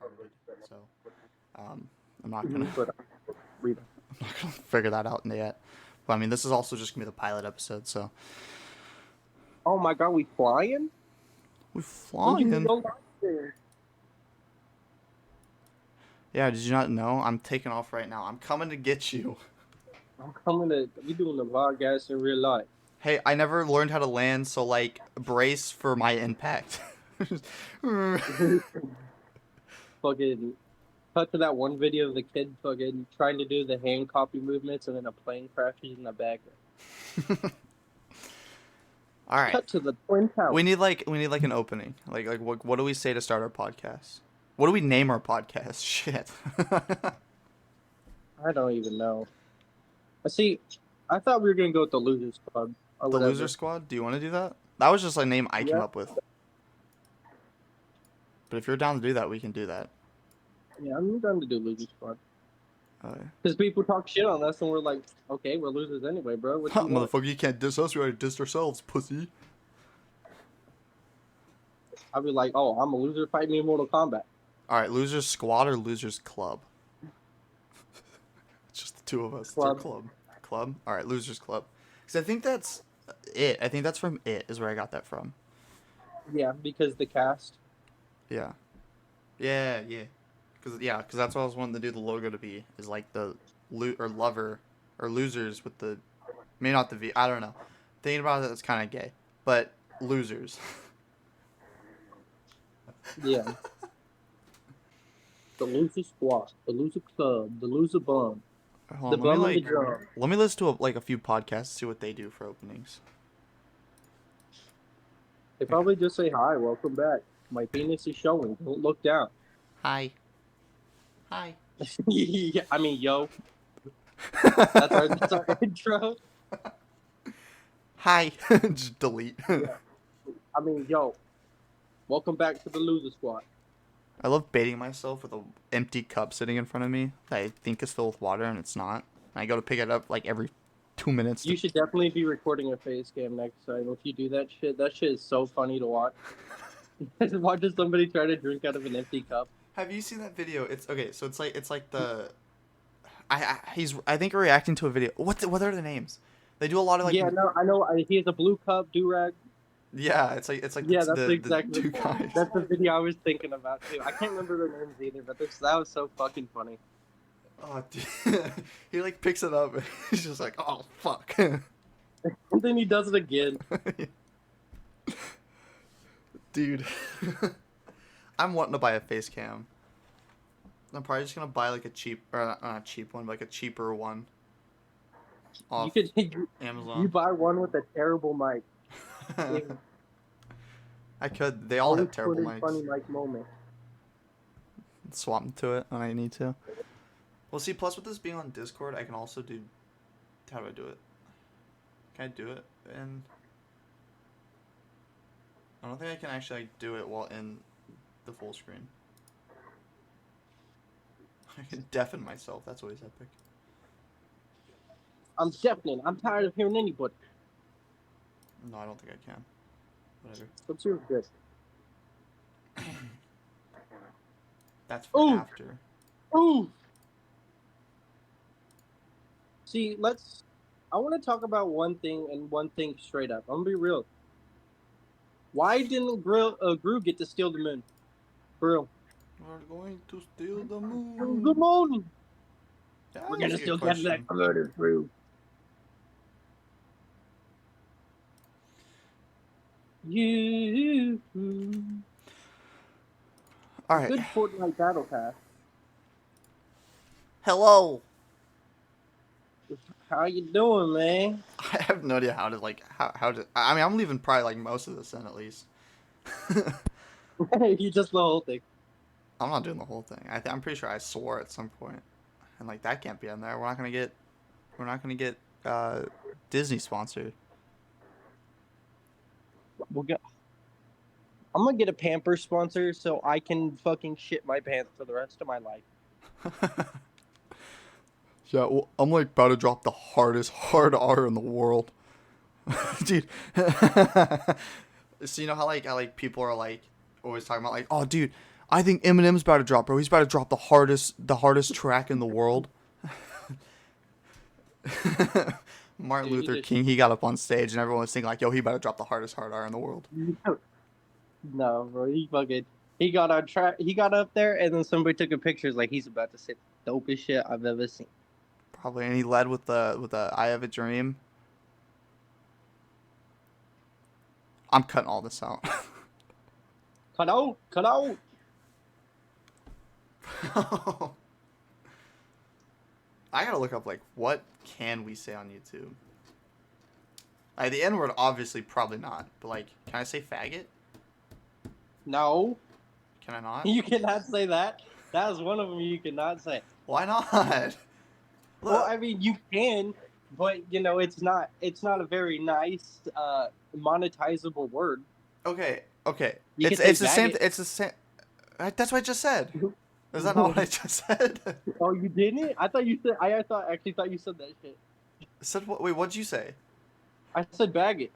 retarded. So, I'm not gonna But read. I'm not gonna figure that out yet. But I mean, this is also just gonna be the pilot episode, so Oh my god, we flying? we're When you do flying. your life there? Yeah, did you not know? I'm taking off right now. I'm coming to get you. I'm coming to. We doing the podcast in real life. Hey, I never learned how to land, so like brace for my impact. Fucking cut to that one video of the kid fucking trying to do the hand copy movements and then a plane crashes in the background. All right. Cut to the Twin Towers. We need like an opening. Like what do we say to start our podcast? What do we name our podcast? Shit. I don't even know. I see. I thought we were gonna go with the Losers Club or The whatever. Loser Squad? Do you want to do that? That was just a name I came Yeah. up with. But if you're down to do that, we can do that. Yeah, I'm down to do Losers Club. Uh, Because people talk shit on us and we're like, okay, we're losers anyway, bro. What you want? Motherfucker, you can't diss us. We already dissed ourselves, pussy. I'll be like, oh, I'm a loser. Fight me in Mortal Kombat. All right, Losers Squad or Losers Club? It's just the two of us. Club. It's our club. Club? All right, Losers Club. Because I think that's it. I think that's from It, is where I got that from. Yeah, because the cast. Yeah. Yeah. Because that's what I was wanting to do the logo to be, is like the or lover or losers with the, maybe not the V, I don't know. Thinking about it, it's kind of gay. But losers. Yeah. The Loser Squad, the Loser Club, the Loser Bum, Hold the on, Bum and the Drum. let me listen to a few podcasts, see what they do for openings. They probably just say, hi, welcome back. My penis is showing. Don't look down. Hi. Hi. Yeah, I mean, yo. That's our intro. Hi. Just delete. Yeah. I mean, yo. Welcome back to the Loser Squad. I love baiting myself with an empty cup sitting in front of me that I think is filled with water and it's not. And I go to pick it up like every 2 minutes. You should definitely be recording a face cam next time if you do that shit. That shit is so funny to watch. Watching somebody try to drink out of an empty cup. Have you seen that video? It's okay. So it's like the, I think reacting to a video. What are the names? They do a lot of like. Yeah, no, I know. He has a blue cup, do-rag. Yeah, it's like Yeah, the, that's exactly the two guys. that's the video I was thinking about too. I can't remember their names either, but that was so fucking funny. Oh, dude. He like picks it up and he's just like, oh fuck. And then he does it again. Dude. I'm wanting to buy a face cam. I'm probably just gonna buy like a cheap, or not a cheap one, but like a cheaper one. Off Amazon. You buy one with a terrible mic. I could. They all have terrible mics. Funny mic moment. Swap them to it when I need to. Well, see, plus with this being on Discord, I can also do. How do I do it? Can I do it? And I don't think I can actually like, do it while in the full screen. I can deafen myself. That's always epic. I'm deafening. I'm tired of hearing anybody. No, I don't think I can. Whatever. What's yours good? That's for Ooh. after. Ooh. See, I want to talk about one thing and one thing straight up. I'm gonna be real. Why didn't Gru get to steal the moon? For real. We're going to steal the moon. Good morning. That We're was gonna a good steal question. that murder, Gru. You. All right. Good Fortnite battle pass. Hello. How you doing, man? I have no idea how to like how to. I mean, I'm leaving probably like most of this in at least. You just the whole thing. I'm not doing the whole thing. I'm pretty sure I swore at some point, and like that can't be in there. We're not gonna get Disney sponsored. I'm gonna get a Pampers sponsor so I can fucking shit my pants for the rest of my life. Yeah, well, I'm like about to drop the hardest hard R in the world, dude. So you know how like people are like always talking about like, oh dude, I think Eminem's about to drop, bro. He's about to drop the hardest track in the world. Martin Dude, Luther King, he got up on stage and everyone was thinking like, yo, he about to drop the hardest hard R in the world. no, bro, he got on track. He got up there, and then somebody took a picture. Like he's about to say the dopest shit I've ever seen. Probably, and he led with the I Have a Dream. I'm cutting all this out. Cut out, cut out. I gotta look up like what can we say on YouTube. Like the N word, obviously, probably not. But like, can I say faggot? No, Can I not? you cannot say that. That is one of them you cannot say. Why not? Look, Well, I mean, you can, but you know, it's not. It's not a very nice, monetizable word. okay, okay. You It's can it's say the same. faggot. It's the same. That's what I just said. Is that not what I just said? Oh, you didn't? I thought you said. I thought actually thought you said that shit. Said what? Wait, what'd you say? I said baggage.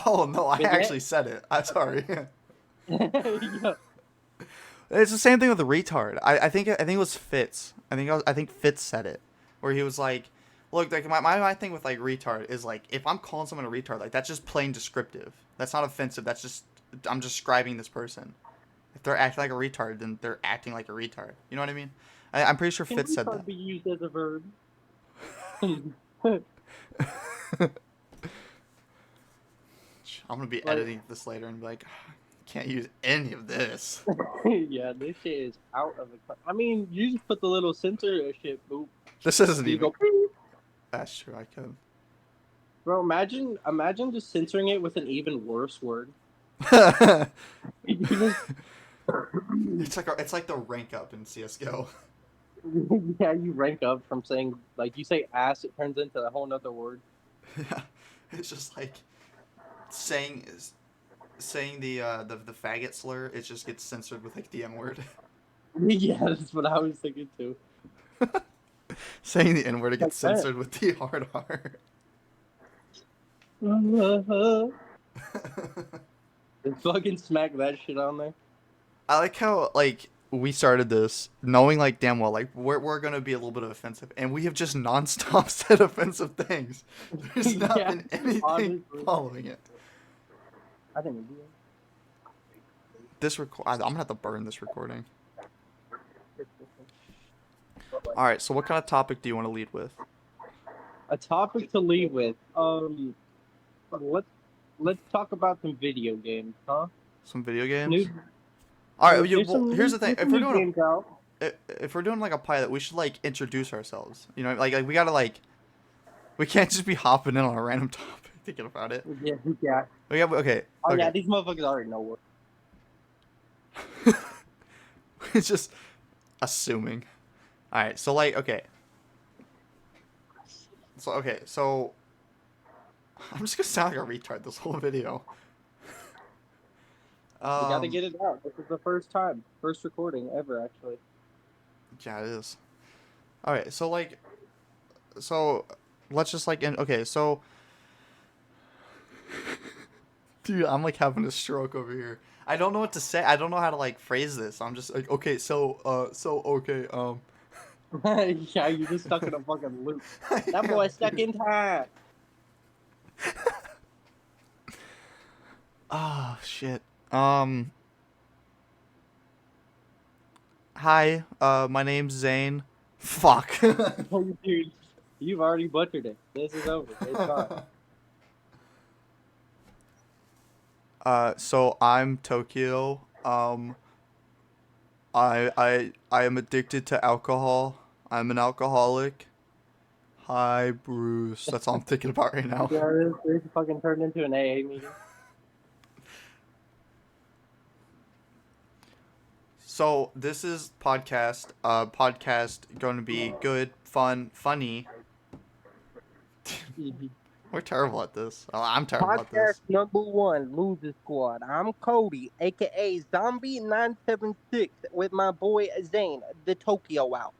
Oh no, I Bidet? actually said it. I'm sorry. Yeah. It's the same thing with the retard. I think it was Fitz. I think Fitz said it, where he was like, "Look, like my thing with like retard is like if I'm calling someone a retard, like that's just plain descriptive. That's not offensive. That's just I'm describing this person. If they're acting like a retard, then they're acting like a retard. You know what I mean? I'm pretty sure Can Fitz said retard be used as a verb? that. I'm gonna be Like- editing this later and be like, can't use any of this. Yeah, this shit is out of the. I mean, you just put the little censorship boop. This isn't You even. go, beep. That's true. I could. Bro, imagine just censoring it with an even worse word. You just- It's like the rank up in CS:GO. yeah, you rank up from saying like you say ass, it turns into a whole nother word. Yeah, it's just like saying the faggot slur. It just gets censored with like the N word. Yeah, that's what I was thinking too. Saying the N word, it gets Like that. censored with the hard R. Just fucking smack that shit on there. I like how like we started this knowing like damn well like we're gonna be a little bit of offensive, and we have just nonstop said offensive things. There's not Yeah, been anything honestly. following it. I think we do. I'm gonna have to burn this recording. All right, so what kind of topic do you want to lead with? A topic to lead with. Let's talk about some video games, huh? Some video games. New, All right. there's Well, some here's the new- thing. there's some new games out. If we're doing like a pilot, we should like introduce ourselves. You know, like we gotta like, we can't just be hopping in on a random topic thinking about it. Yeah, yeah. Okay. Oh Okay. yeah, these motherfuckers already know what. It's just assuming. All right. So like, okay. So I'm just gonna sound like a retard this whole video. We gotta get it out. This is the first recording ever, actually. Yeah, it is. All right, so like, so let's just like, okay, so, dude, I'm like having a stroke over here. I don't know what to say. I don't know how to like phrase this. I'm just like, okay, okay. Yeah, you're just stuck in a fucking loop. That boy's stuck in time. Oh shit. Hi. My name's Zane. Fuck. Dude, you've already butchered it. This is over. It's fine. So I'm Tokyo. I am addicted to alcohol. I'm an alcoholic. Hi, Bruce. That's all I'm thinking about right now. Yeah, this fucking turned into an AA meeting. So this is podcast. Podcast going to be good, fun, funny. We're terrible at this. Well, I'm terrible at Podcast this. number 1, Loser Squad. I'm Cody, aka Zombie976, with my boy Zane, the Tokyo out.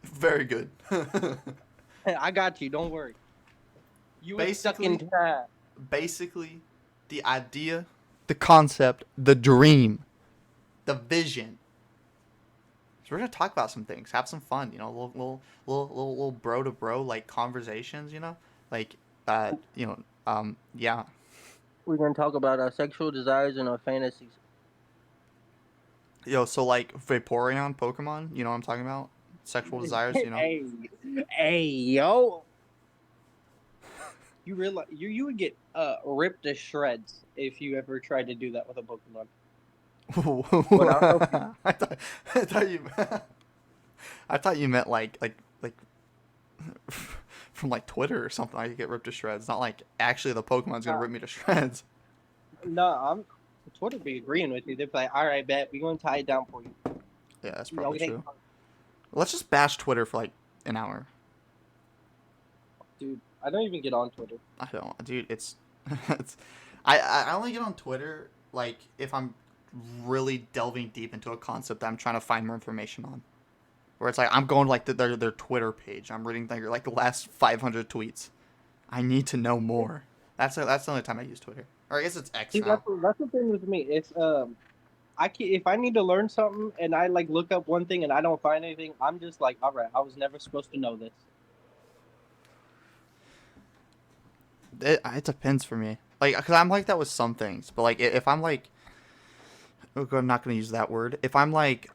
Very good. I got you. Don't worry. You were stuck in time. Basically, the idea the concept, the dream, the vision. So we're gonna talk about some things, have some fun, little bro to bro like conversations, like yeah. We're gonna talk about our sexual desires and our fantasies. Yo, so like Vaporeon Pokemon, you know what I'm talking about? Sexual desires, Hey, hey, yo! You realize you would get ripped to shreds if you ever tried to do that with a Pokemon. But I'll help you. I thought, I thought you, I thought you meant like from like Twitter or something. I could get ripped to shreds. Not like actually the Pokemon's gonna Uh, rip me to shreds. no, I'm Twitter be agreeing with you. They're like, all right, bet we're gonna tie it down for you. Yeah, that's probably Okay, true. Let's just bash Twitter for like an hour. dude. I don't even get on Twitter. I don't, dude. It's, I only get on Twitter like if I'm really delving deep into a concept that I'm trying to find more information on. Where it's like I'm going to like their Twitter page. I'm reading like the last 500 tweets. I need to know more. That's the only time I use Twitter. Or I guess it's X See, now. that's the thing with me. It's I can if I need to learn something and I like look up one thing and I don't find anything, I'm just like, all right, I was never supposed to know this. It depends for me. Like, cause I'm like that with some things, but like if I'm like, okay, I'm not gonna use that word. If I'm like,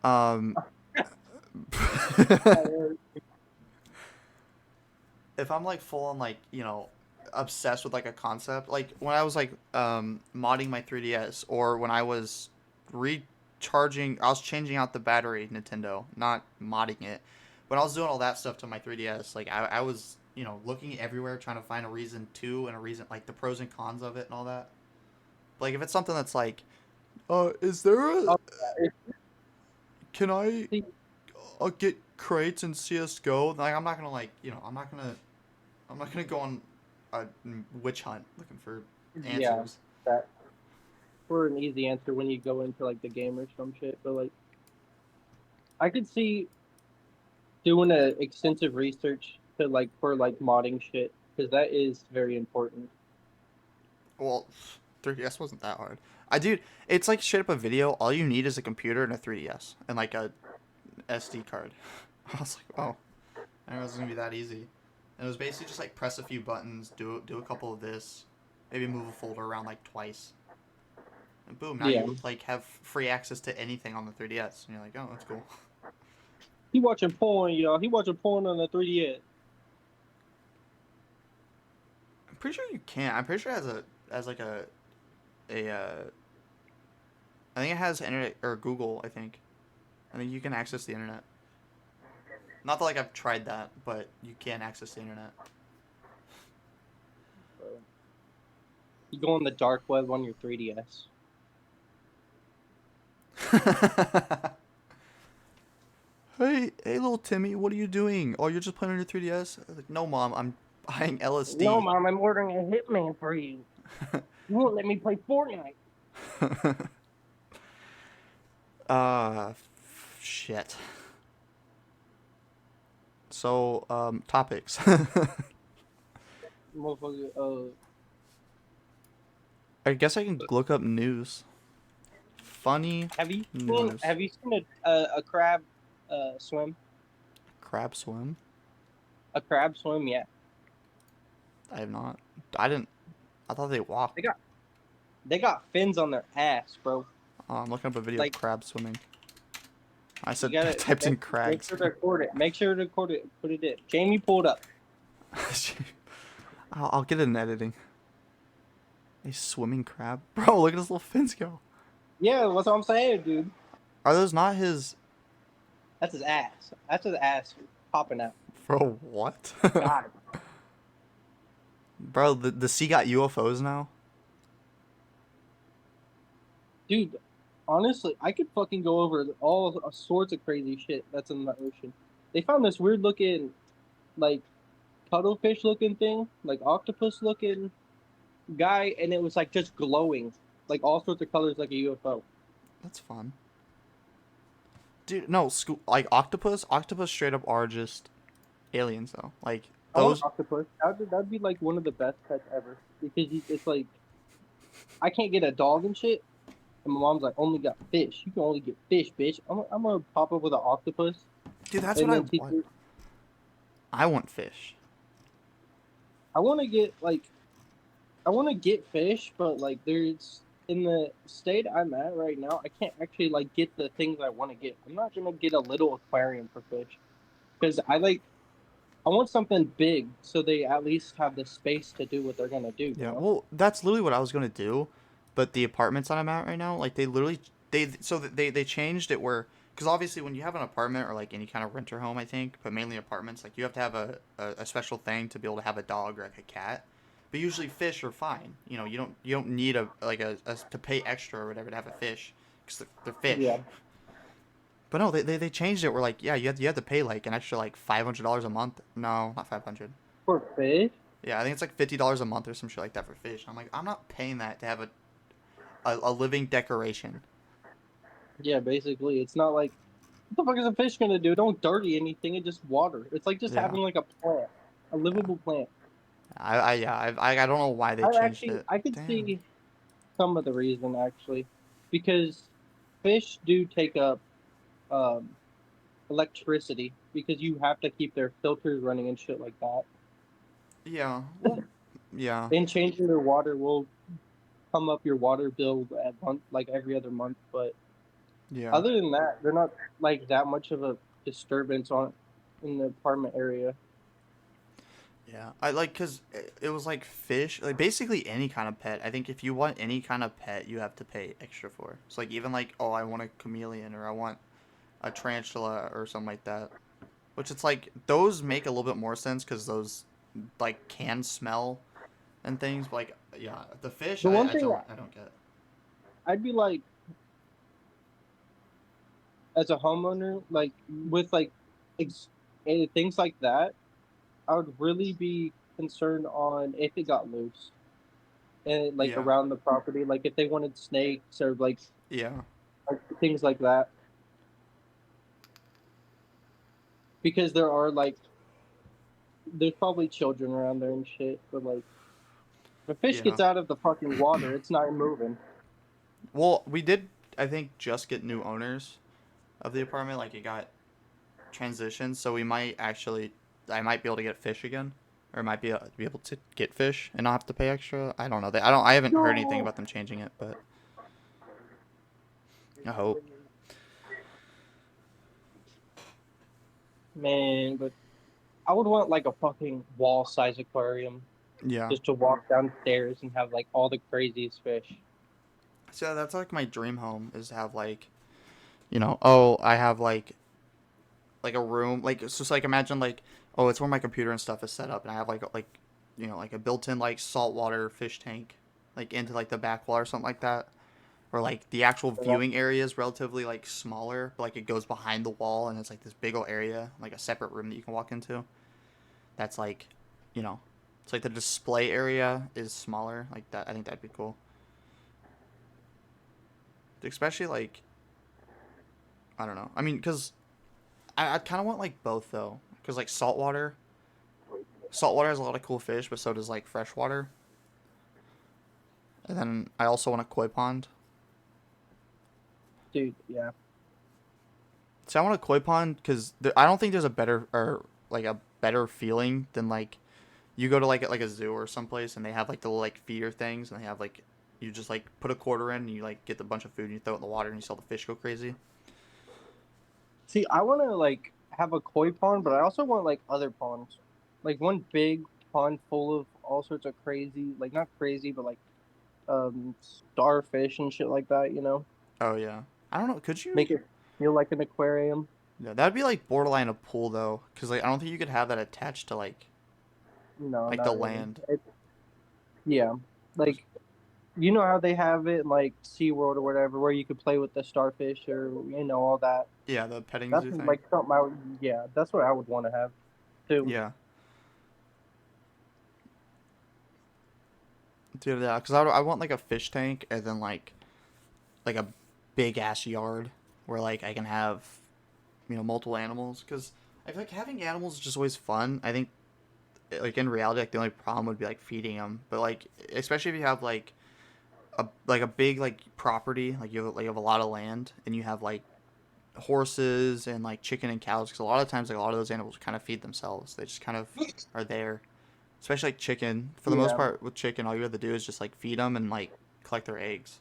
if I'm like full on like obsessed with like a concept, like when I was like modding my 3DS, or when I was recharging, I was changing out the battery, Nintendo, not modding it. When I was doing all that stuff to my 3DS, like I was looking everywhere trying to find a reason to, and a reason like the pros and cons of it and all that. Like if it's something that's like, is there a Oh, yeah, can I see, get crates in CS:GO? Like I'm not gonna like I'm not gonna go on a witch hunt looking for yeah, answers. that for an easy answer when you go into like the game or some shit. But like, I could see doing a extensive research to like for like modding shit because that is very important. Well, 3DS wasn't that hard. Dude, it's like straight up a video. All you need is a computer and a 3DS and like a SD card. I was like, oh, I didn't know it was gonna be that easy. And it was basically just like press a few buttons, do a couple of this, maybe move a folder around like twice, and boom, now Yeah, you like have free access to anything on the 3DS. And you're like, oh, that's cool. he watching porn, y'all. He watching porn on the 3DS. I'm pretty sure you can. I'm pretty sure it has like a I think it has internet or Google. I think you can access the internet. Not that like I've tried that, but you can access the internet. You go on the dark web on your 3DS. Hey, little Timmy, what are you doing? Oh, you're just playing on your 3DS? I was like, no, mom, I'm buying No, LSD. mom, I'm ordering a Hitman for you. You won't let me play Fortnite. Shit. So, topics. Motherfucker, I guess I can look up news. Funny news. have you seen a crab swim? Crab swim? A crab swim, yeah. I have not. I didn't. I thought they walked. They got fins on their ass, bro. I'm looking up a video of Like crab swimming. I you said gotta typed in make crags. sure to record it. Make sure to record it. Put it in. Jamie pulled up. I'll get it in editing. A swimming crab? Bro, look at his little fins go. Yeah, that's what I'm saying, dude. Are those not his... That's his ass. That's his ass popping out. Bro, what? Got it. Bro, the sea got UFOs now? Dude, honestly, I could fucking go over all sorts of crazy shit that's in the ocean. They found this weird looking, like, cuttlefish looking thing, like octopus looking guy, and it was like just glowing, like all sorts of colors, like a UFO. That's fun. Dude, no, like octopus straight up are just aliens though. Like I want those octopus. That'd be like one of the best pets ever because it's like I can't get a dog and shit. And my mom's like, only got fish. You can only get fish, bitch. I'm gonna pop up with an octopus Dude, that's what and I then teach want. her. I want fish. I want to get like I want to get fish, but like there's in the state I'm at right now, I can't actually like get the things I want to get. I'm not gonna get a little aquarium for fish because I want something big so they at least have the space to do what they're gonna do. You Yeah, know? well, that's literally what I was gonna do, but the apartments that I'm at right now, like they literally they changed it where because obviously when you have an apartment or like any kind of renter home, I think, but mainly apartments, like you have to have a special thing to be able to have a dog or like a cat. But usually fish are fine. You don't need a to pay extra or whatever to have a fish because they're Yeah, fish. But no, they changed it. Where like yeah, you had to pay like an extra like $500 a month. No, not 500. for fish. Yeah, I think it's like $50 a month or some shit like that for fish. I'm like, I'm not paying that to have a living decoration. Yeah, basically, it's not like what the fuck is a fish gonna do? Don't dirty anything. It just water. It's like just Yeah, having like a plant, a yeah. livable plant. I don't know why they changed it. I could Damn. see some of the reason actually, because fish do take up um electricity because you have to keep their filters running and shit like that. Yeah. Well. Yeah. And changing their water will come up your water bill at month like every other month. But Yeah. other than that, they're not like that much of a disturbance on in the apartment area. Yeah. I like because it was like fish, like basically any kind of pet. I think if you want any kind of pet, you have to pay extra for. So like even like oh I want a chameleon or I want a tarantula or something like that. Which it's like those make a little bit more sense because those like can smell and things. But like yeah, the fish The one I thing don't I don't get. I'd be like as a homeowner, like with like ex- things like that, I would really be concerned on if it got loose and like Yeah. around the property, like if they wanted snakes or Yeah. like things like that, because there are like there's probably children around there and shit. But like if a fish Yeah. gets out of the fucking water, it's not moving. Well, we did I think just get new owners of the apartment. Like it got transitioned, so we might actually I might be able to get fish again. Or might be able to get fish and not have to pay extra. I don't know. I haven't heard anything No, about them changing it, but I hope. man, but I would want like a fucking wall size aquarium Yeah. just to walk downstairs and have like all the craziest fish. So that's like my dream home is to have like oh I have like a room like it's just like imagine like oh it's where my computer and stuff is set up and I have like a built-in like saltwater fish tank like into like the back wall or something like that or like the actual You know? viewing area is relatively like smaller but like it goes behind the wall and it's like this big old area like a separate room that you can walk into that's like you know it's like the display area is smaller like that. I think that'd be cool, especially like I don't know, I mean because I kind of want like both though because like saltwater has a lot of cool fish but so does like freshwater. And then I also want a koi pond. Dude, yeah. So I want a koi pond because I don't think there's a better or like a better feeling than like you go to like a zoo or someplace and they have like the little like feeder things and they have like you just like put a quarter in and you like get a bunch of food and you throw it in the water and you saw the fish go crazy. See, I want to like have a koi pond, but I also want like other ponds, like one big pond full of all sorts of crazy, like not crazy, but like starfish and shit like that. You know, Oh yeah. I don't know. Could you? make it feel like an aquarium. Yeah, that'd be like borderline a pool though, because like I don't think you could have that attached to No, like the not really. land. Yeah, like you know how they have it in, like SeaWorld or whatever, where you could play with the starfish or all that. Yeah, the petting That's zoo thing. like something I would, yeah, that's what I would want to have too. Yeah. Dude, yeah, because I want like a fish tank and then like a big ass yard where like I can have multiple animals because I feel like having animals is just always fun. I think like in reality like the only problem would be like feeding them, but like especially if you have like a big like property, like you have a lot of land, and you have like horses and like chicken and cows, because a lot of times like a lot of those animals kind of feed themselves. They just kind of are there. Especially like chicken. For the most Yeah, part with chicken, all you have to do is just like feed them and like collect their eggs.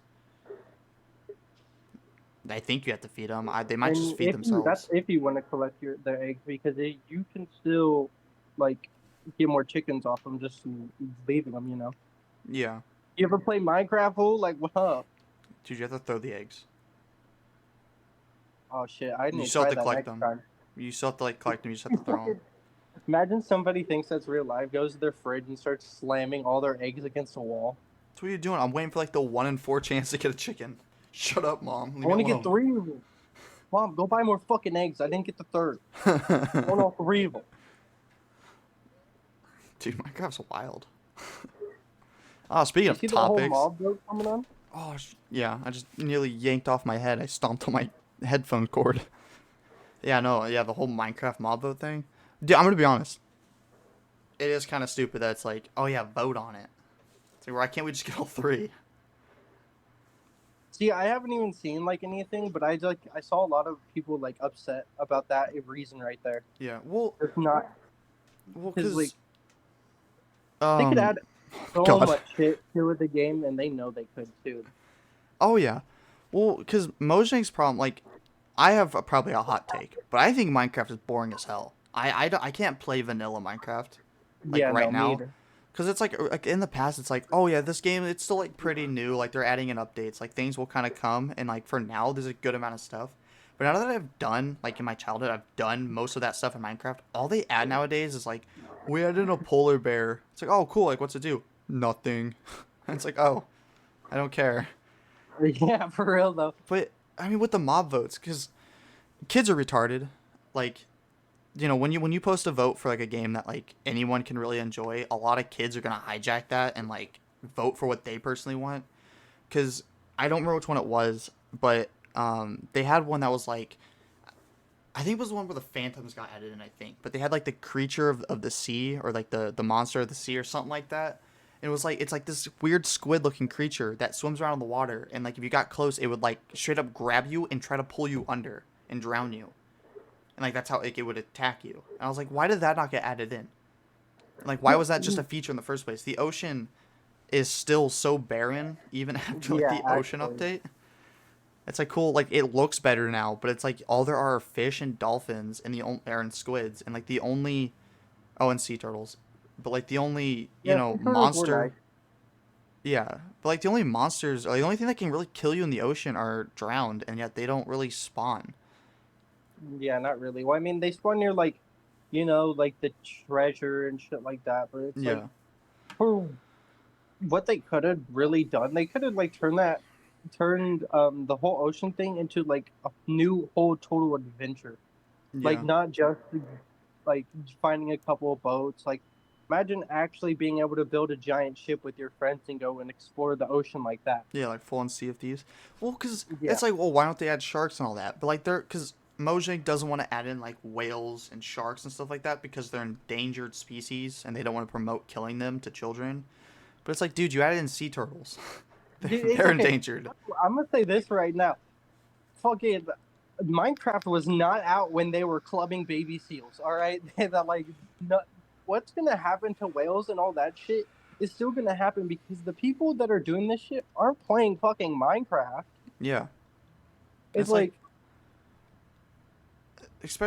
I think you have to feed them. They might just and feed that's themselves. if you want to collect their eggs because you can still like get more chickens off them just leaving them. You know. Yeah. You ever play Minecraft? Fool? Like, what up? Dude, you have to throw the eggs. Oh shit! I You need to still have try to that collect next them. time. You still have to like collect them. You just have to throw them. Imagine somebody thinks that's real life, goes to their fridge and starts slamming all their eggs against the wall. So what are you doing? I'm waiting for like the 1 in 4 chance to get a chicken. Shut up, mom. I Leave me want to get alone. 3 of them. Mom, go buy more fucking eggs. I didn't get the third. I want all 3 of them. Dude, Minecraft's wild. Oh, speaking You of see that whole topics. mob build coming on? Oh, yeah. I just nearly yanked off my head. I stomped on my headphone cord. Yeah, no. Yeah, the whole Minecraft mob vote thing. Dude, I'm gonna be honest. It is kind of stupid that it's like, oh yeah, vote on it. It's like, why can't we just get all three? See, I haven't even seen like anything, but I saw a lot of people like upset about that reason right there. Yeah. It's not because like Cause they could um, add so God. much shit to the game, and they know they could too. Oh yeah. Well, cause Mojang's problem, like, I have probably a hot take, but I think Minecraft is boring as hell. I can't play vanilla Minecraft, like Yeah, right no, me now. either. Cause it's like in the past, it's like, oh yeah, this game it's still like pretty new. Like they're adding in updates. Like things will kind of come, and like for now, there's a good amount of stuff. But now that I've done, like in my childhood, I've done most of that stuff in Minecraft. All they add nowadays is like, we added in a polar bear. It's like, oh cool. Like what's it do? Nothing. And it's like, oh, I don't care. Yeah, for real though. But I mean, with the mob votes, because kids are retarded. Like, when you post a vote for like a game that like anyone can really enjoy, a lot of kids are gonna hijack that and like vote for what they personally want. Because I don't remember which one it was, but they had one that was like, I think it was the one where the phantoms got added in. I think, but they had like the creature of the sea, or like the monster of the sea or something like that. And it was like, it's like this weird squid looking creature that swims around in the water, and like if you got close, it would like straight up grab you and try to pull you under and drown you. And like that's how like, it would attack you. And I was like, why did that not get added in? Like, why was that just a feature in the first place? The ocean is still so barren even after like Yeah, the ocean actually. update. It's like cool, like it looks better now, but it's like all there are fish and dolphins and and squids, and like the only, oh, and sea turtles, but like the only Yeah, sea turtles were monster, nice. yeah, but like the only monsters, or the only thing that can really kill you in the ocean are drowned, and yet they don't really spawn. Yeah, not really. Well, I mean, they spawn near like, like the treasure and shit like that. But it's like Yeah, for what they could have really done, they could have like turned the whole ocean thing into like a new whole total adventure. Like yeah. not just like finding a couple of boats. Like imagine actually being able to build a giant ship with your friends and go and explore the ocean like that. Yeah, like full on Sea of Thieves. Well, because Yeah. it's like, well, why don't they add sharks and all that? But like, because Mojang doesn't want to add in like whales and sharks and stuff like that because they're endangered species and they don't want to promote killing them to children. But it's like, dude, you added in sea turtles. It's They're okay. endangered. I'm gonna say this right now. Fucking Minecraft was not out when they were clubbing baby seals. All right, that like, no, what's gonna happen to whales and all that shit is still gonna happen because the people that are doing this shit aren't playing fucking Minecraft. Yeah, It's it's like, like,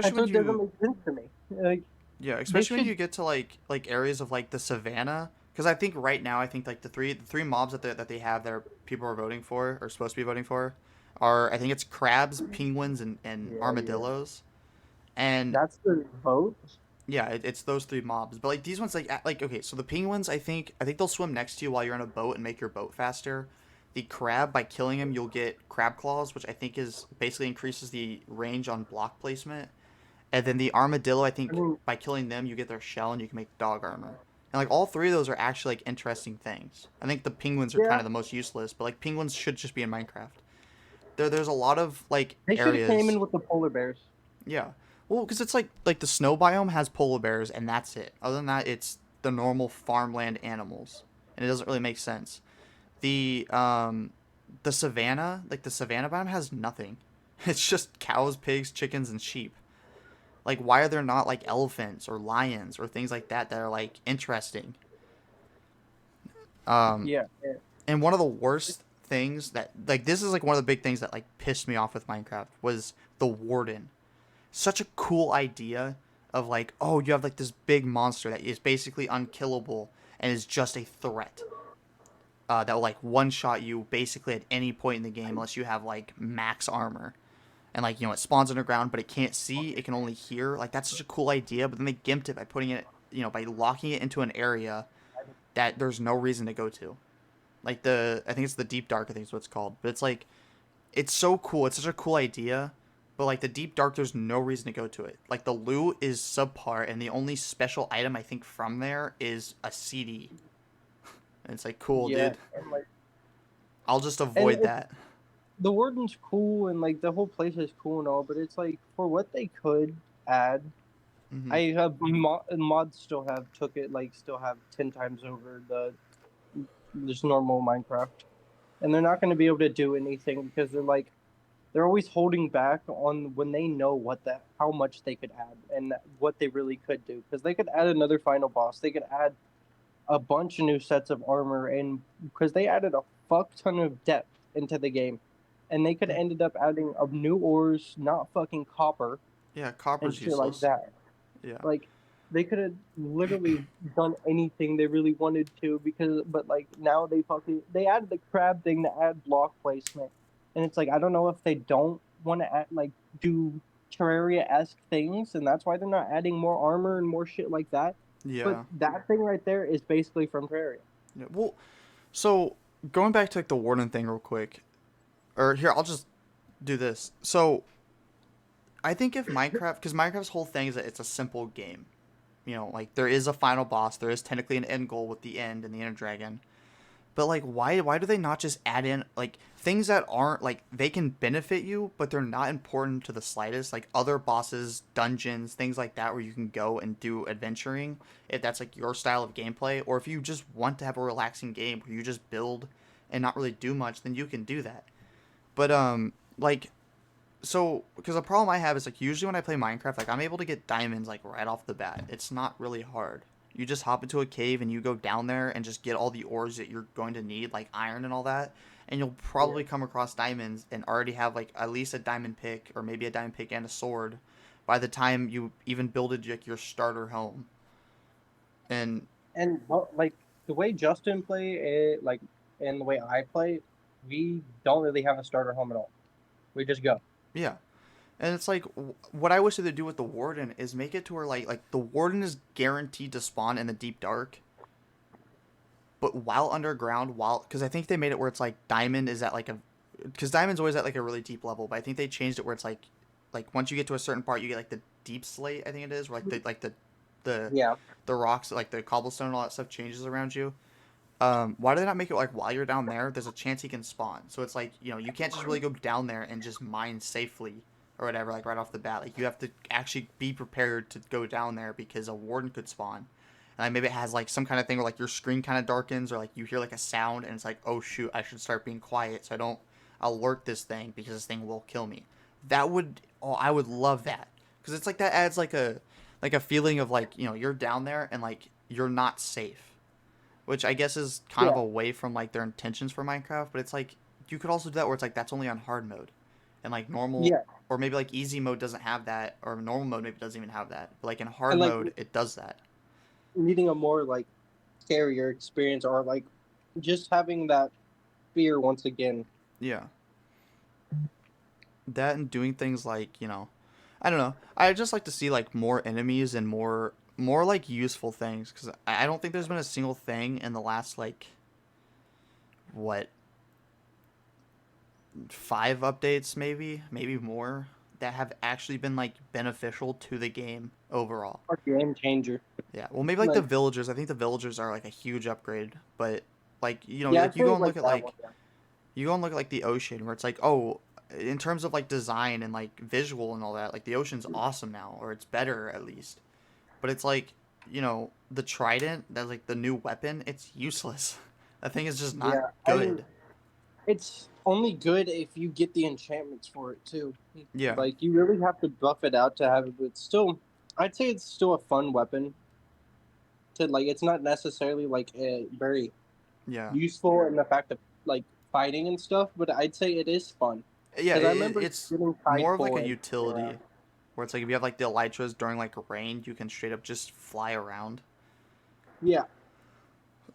and especially so when it doesn't you, make sense to me. Like yeah, they especially when should. you get to like areas of like the savannah. Because I think right now, I think like the three mobs that they have that are people are voting for or supposed to be voting for are, I think it's crabs, penguins, and Yeah, yeah. armadillos. And That's the vote. yeah, it's those three mobs. But like these ones, like okay, so the penguins, I think they'll swim next to you while you're on a boat and make your boat faster. The crab, by killing him, you'll get crab claws, which I think is basically increases the range on block placement. And then the armadillo, I I think mean, by killing them, you get their shell and you can make dog armor. And like all three of those are actually like interesting things. I think the penguins are kind yeah, of the most useless, but like penguins should just be in Minecraft. There's a lot of like they should have came areas. in with the polar bears. Yeah. Well, because it's like the snow biome has polar bears and that's it. Other than that, it's the normal farmland animals, and it doesn't really make sense. the the savannah, like the savannah biome has nothing. It's just cows, pigs, chickens, and sheep. Like, why are there not like elephants or lions or things like that that are like interesting? Um, Yeah, yeah, and one of the worst things that like this is like one of the big things that like pissed me off with Minecraft was the warden. Such a cool idea of like, oh, you have like this big monster that is basically unkillable and is just a threat. That will like one shot you basically at any point in the game unless you have like max armor. And like, it spawns underground but it can't see, it can only hear. Like, that's such a cool idea, but then they gimped it by putting it, by locking it into an area that there's no reason to go to. Like, I think it's the deep dark, I think is what it's called. But it's like, it's so cool. It's such a cool idea. But like the deep dark, there's no reason to go to it. Like the loot is subpar, and the only special item I think from there is a CD. And it's like, cool, yeah. dude. And like, I'll just and avoid it, that. the warden's cool, and like the whole place is cool and all, but it's like for what they could add. Hmm. I have mods still have took it like still have 10 times over the just normal Minecraft, and they're not going to be able to do anything because they're always holding back on when they know what the how much they could add and what they really could do because they could add another final boss, they could add a bunch of new sets of armor, and because they added a fuck ton of depth into the game, and they could have ended up adding of new ores, not fucking copper Yeah, and copper's shit like useless. that. Yeah. Like they could have literally done anything they really wanted to because, but like now they added the crab thing to add block placement, and it's like I don't know if they don't want to add like do Terraria esque things, and that's why they're not adding more armor and more shit like that. But Yeah. that thing right there is basically from Terraria. Yeah. Well, so going back to like the warden thing real quick, or here I'll just do this. So I think if Minecraft, because Minecraft's whole thing is that it's a simple game. Like there is a final boss, there is technically an end goal with the end and the inner dragon. But like, why do they not just add in like things that aren't like they can benefit you, but they're not important to the slightest? Like other bosses, dungeons, things like that, where you can go and do adventuring if that's like your style of gameplay, or if you just want to have a relaxing game where you just build and not really do much, then you can do that. But like so because the problem I have is like usually when I play Minecraft, like I'm able to get diamonds like right off the bat. It's not really hard. You just hop into a cave and you go down there and just get all the ores that you're going to need, like iron and all that. And you'll Yeah. probably come across diamonds and already have like at least a diamond pick or maybe a diamond pick and a sword by the time you even builded like your starter home. And And like the way Justin play it, like and the way I play, we don't really have a starter home at all. We just go. yeah, and it's like what I wish they would do with the warden is make it to where like the warden is guaranteed to spawn in the deep dark, but while underground, while because I think they made it where it's like diamond is at like a because diamond's always at like a really deep level, but I think they changed it where it's like once you get to a certain part, you get like the deep slate. I think it is where the Yeah. the rocks like the cobblestone and all that stuff changes around you. Why do they not make it like while you're down there, there's a chance he can spawn? So it's like you can't just really go down there and just mine safely or whatever like right off the bat. Like you have to actually be prepared to go down there because a warden could spawn. And like maybe it has like some kind of thing where like your screen kind of darkens or like you hear like a sound and it's like, oh shoot, I should start being quiet so I don't alert this thing because this thing will kill me. I would love that because it's like that adds like a feeling of like you're down there and like you're not safe, which I guess is kind of Yeah. away from like their intentions for Minecraft. But it's like you could also do that where it's like that's only on hard mode, and like normal Yeah. or maybe like easy mode doesn't have that, or normal mode maybe doesn't even have that. But like in hard And like mode, it does that. needing a more like scarier experience or like just having that fear once again. Yeah, that and doing things like I don't know. I just like to see like more enemies and more like useful things because I don't think there's been a single thing in the last like what 5 updates maybe more that have actually been like beneficial to the game overall. A game changer. Yeah, well maybe like the Like villagers. I think the villagers are like a huge upgrade, but like yeah, like I'd say like that one. you go and look at like the ocean where it's like oh in terms of like design and like visual and all that like the ocean's awesome now or it's better at least, but it's like the trident that's like the new weapon it's useless. That thing is just not Yeah, I mean, good. it's only good if you get the enchantments for it too. Yeah, Like you really have to buff it out to have it, but still, I'd say it's still a fun weapon. To like, it's not necessarily like a very yeah, useful in the fact of like fighting and stuff, but I'd say it is fun yeah. because I remember It's getting more of like prideful a and utility where it's like if you have like the elytras during like rain, you can straight up just fly around. yeah,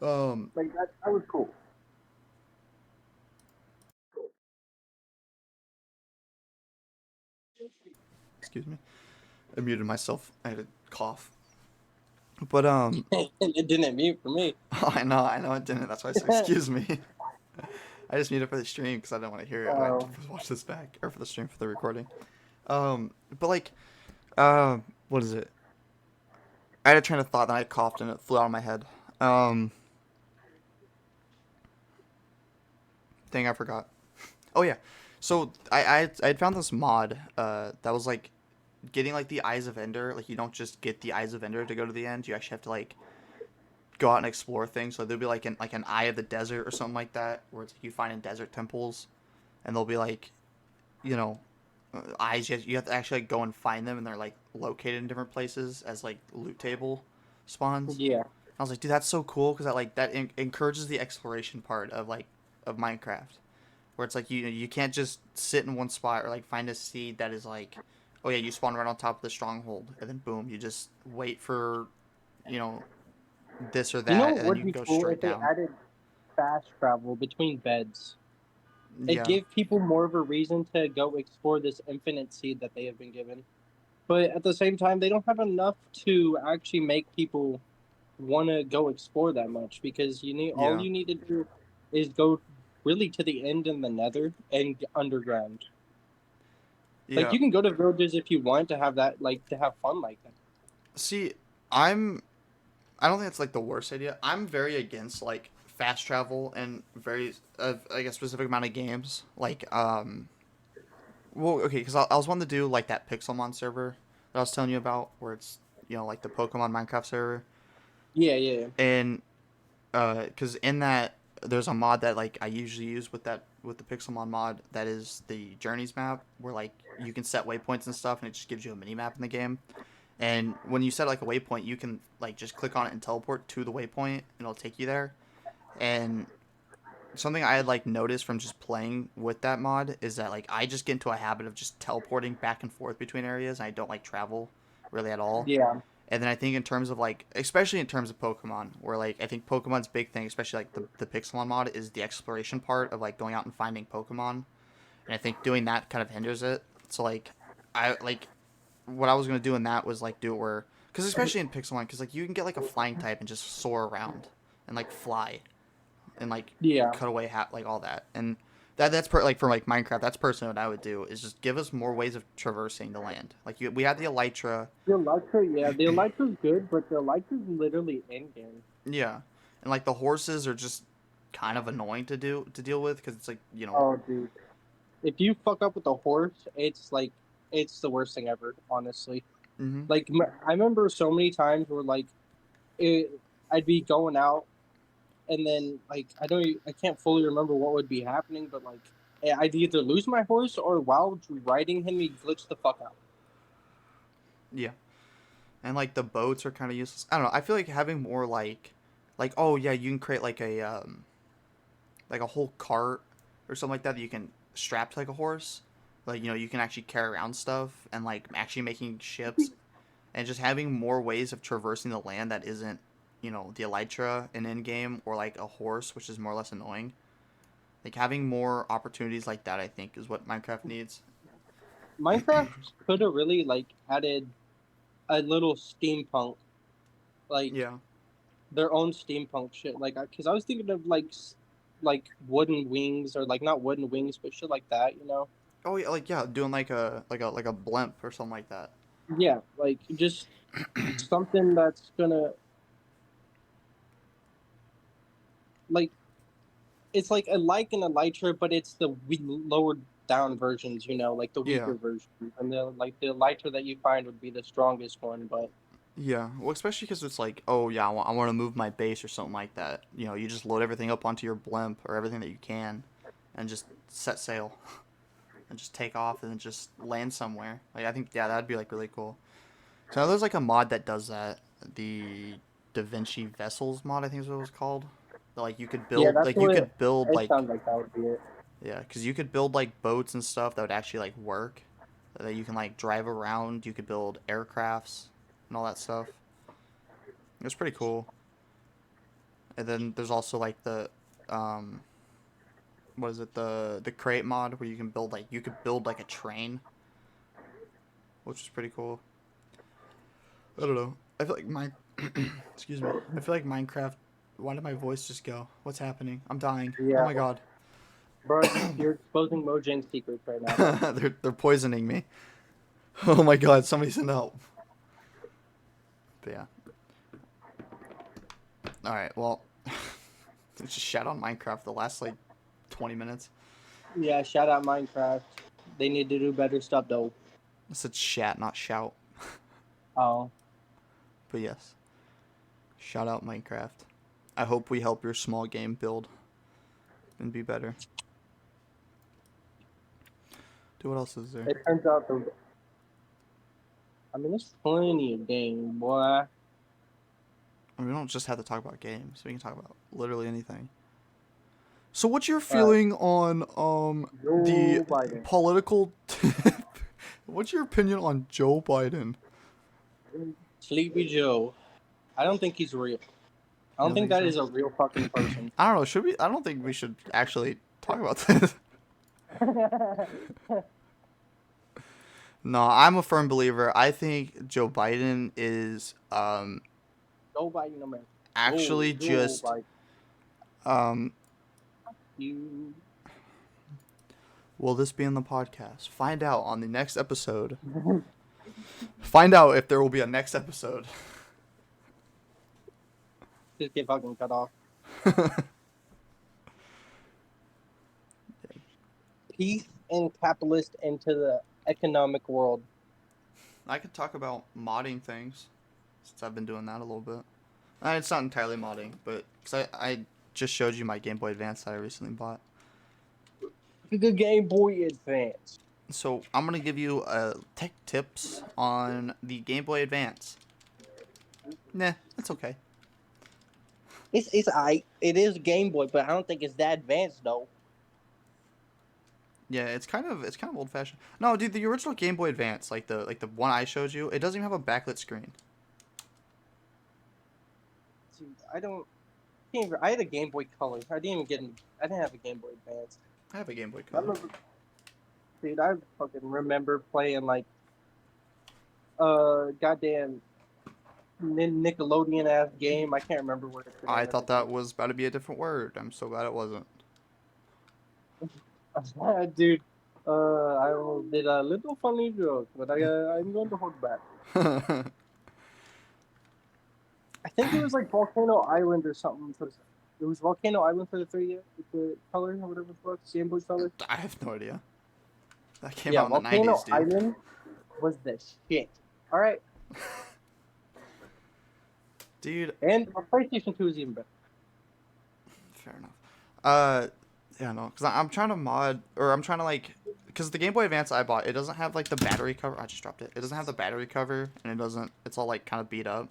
Um, like that was cool. excuse me. I muted myself. I had a cough. But And it didn't mute for me. I know it didn't. That's why I said excuse me. I just muted for the stream because I didn't want to hear it when I Oh, watch this back or for the stream for the recording. But like, what is it? I had a train of thought, then I coughed and it flew out of my head. Um, Thing I forgot. Oh yeah, so I had found this mod that was like getting like the Eyes of Ender. Like you don't just get the Eyes of Ender to go to the end. You actually have to like go out and explore things. So there'll be like an Eye of the Desert or something like that, where it's like you find in desert temples, and they'll be like, you know, eyes. You have to actually like, go and find them, and they're like located in different places as like loot table spawns. yeah. I was like, dude, that's so cool because that encourages the exploration part of like of Minecraft, where it's like you can't just sit in one spot or like find a seed that is like, oh yeah, you spawn right on top of the stronghold, and then boom, you just wait for, you know, this or You know that, what and then would you can be go cool straight if they down. added fast travel between beds? It Yeah, gave people more of a reason to go explore this infinite seed that they have been given. But at the same time, they don't have enough to actually make people want to go explore that much because all yeah, you need to do is go really to the end in the Nether and underground. Like yeah. you can go to villages if you want to have that, like to have fun like that. See, I'm I don't think it's like the worst idea. I'm very against like fast travel and very like a specific amount of games. Like well, okay, because I was wanting to do like that Pixelmon server that I was telling you about, where it's like the Pokemon Minecraft server, Yeah, yeah, and because in that there's a mod that like I usually use with the Pixelmon mod that is the Journeys map, where like you can set waypoints and stuff, and it just gives you a mini map in the game. And when you set like a waypoint, you can like just click on it and teleport to the waypoint, and it'll take you there. And something I had like noticed from just playing with that mod is that like I just get into a habit of just teleporting back and forth between areas. And I don't like travel really at all. yeah, And then I think in terms of like, especially in terms of Pokemon, where like I think Pokemon's big thing, especially like the Pixelmon mod, is the exploration part of like going out and finding Pokemon. And I think doing that kind of hinders it. So like, I like what I was gonna do in that was like do it where, because especially in Pixelmon, because like you can get like a flying type and just soar around and like fly and like yeah. cut away like all that. And like for like Minecraft, that's personally what I would do is just give us more ways of traversing the land. Like we had the elytra, The Elytra, yeah, the Elytra's good, but the Elytra's literally in game. yeah, and like the horses are just kind of annoying to deal with because it's like Oh, dude, if you fuck up with a horse, it's like it's the worst thing ever. Honestly, mm-hmm, like I remember so many times where like it, I'd be going out and then like I can't fully remember what would be happening, but like I'd either lose my horse or while riding him, he'd glitch the fuck out. yeah, and like the boats are kind of useless. I don't know. I feel like having more like oh yeah, you can create like a whole cart or something like that that you can strap to like a horse. Like you can actually carry around stuff and like actually making ships and just having more ways of traversing the land that isn't the elytra in game or like a horse, which is more or less annoying. Like having more opportunities like that, I think, is what Minecraft needs. Minecraft could have really like added a little steampunk, like Yeah. their own steampunk shit. Like, because I was thinking of like wooden wings or like not wooden wings, but shit like that. You know? Oh yeah, like yeah, doing like a blimp or something like that. Yeah, like just something that's gonna like it's like a like an elytra, but it's the lowered down versions. You know, like the Yeah. weaker version, and the elytra that you find would be the strongest one. But Yeah, well, especially because it's like, oh yeah, I want to move my base or something like that. You know, you just load everything up onto your blimp or everything that you can, and just set sail and just take off and then just land somewhere. Like I think yeah, that'd be like really cool. So now there's like a mod that does that. The Da Vinci Vessels mod, I think is what it was called. Like Yeah, that's you what could build it like sounds like. That would be it. yeah, because you could build like boats and stuff that would actually like work. That you can like drive around. You could build aircrafts and all that stuff. It's pretty cool. And then there's also like um, what is it? The crate mod where you could build like a train, which is pretty cool. I don't know. I feel like excuse me. I feel like Minecraft. Why did my voice just go? What's happening? I'm dying. Oh Yeah, my god. bro, you're exposing Mojang's secrets right now, bro. They're poisoning me. Oh my god, somebody send help. But yeah. Alright, well just shout on Minecraft the last like 20 minutes. Yeah, shout out Minecraft. They need to do better stuff though. I said shat, not shout. Oh, But yes. Shout out Minecraft. I hope we help your small game build and be better. Dude, what else is there? it turns out the. I mean, there's plenty of games, boy. I mean, we don't just have to talk about games. We can talk about literally anything. So what's your All right, feeling on the Joe Biden, political what's your opinion on Joe Biden? Sleepy Joe. I don't think he's real. I You don't don't think think that so? is a real fucking person. I don't know. Should we? I don't think we should actually talk about this. No, I'm a firm believer. I think Joe Biden is Joe Biden, no man. actually Joe just Biden. um You. will this be in the podcast? Find out on the next episode. Find out if there will be a next episode. Just get fucking cut off. Peace and capitalist into the economic world. I could talk about modding things since I've been doing that a little bit. It's not entirely modding, but because I just showed you my Game Boy Advance that I recently bought. The Game Boy Advance. So I'm gonna give you tech tips on the Game Boy Advance. Nah, that's okay. It's it is Game Boy, but I don't think it's that advanced though. Yeah, it's kind of old fashioned. No, dude, the original Game Boy Advance, like the one I showed you, it doesn't even have a backlit screen. Dude, I had a Game Boy Color. I didn't have a Game Boy Advance. I have a Game Boy I Color. remember, dude, I fucking remember playing like goddamn Nickelodeon ass game. I can't remember what it's I thought that was about to be a different word. I'm so glad it wasn't. Dude, I almost did a little funny joke, but I'm going to hold back. I think it was like Volcano Island or something. It was Volcano Island for the 3D, the color or whatever it was, Game Boy Color. I have no idea. That came Yeah, out in the Volcano 90s, dude. Island was the shit. All right, Dude, and PlayStation 2 is even better. fair enough. Yeah, no, because I'm trying to mod, or I'm trying to like, because the Game Boy Advance I bought, it doesn't have like the battery cover. I just dropped it. It doesn't have the battery cover, and it's all like kind of beat up.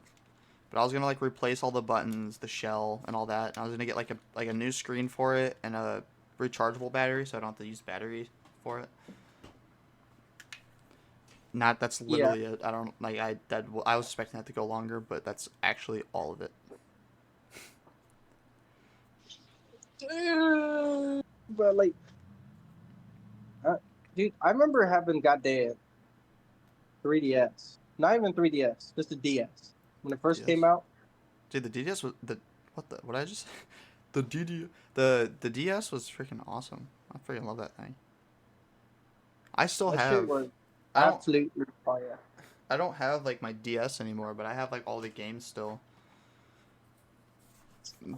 But I was gonna like replace all the buttons, the shell, and all that. And I was gonna get like a new screen for it and a rechargeable battery, so I don't have to use battery for it. That's literally it. I don't like I was expecting that to go longer, but that's actually all of it. But like, dude, I remember having goddamn 3DS. Not even 3DS, just a DS when it first DS. came out. Dude, the DDS was what I just the DS was freaking awesome. I freaking love that thing. I still That shit have was I don't absolutely fire. I don't have like my DS anymore, but I have like all the games still.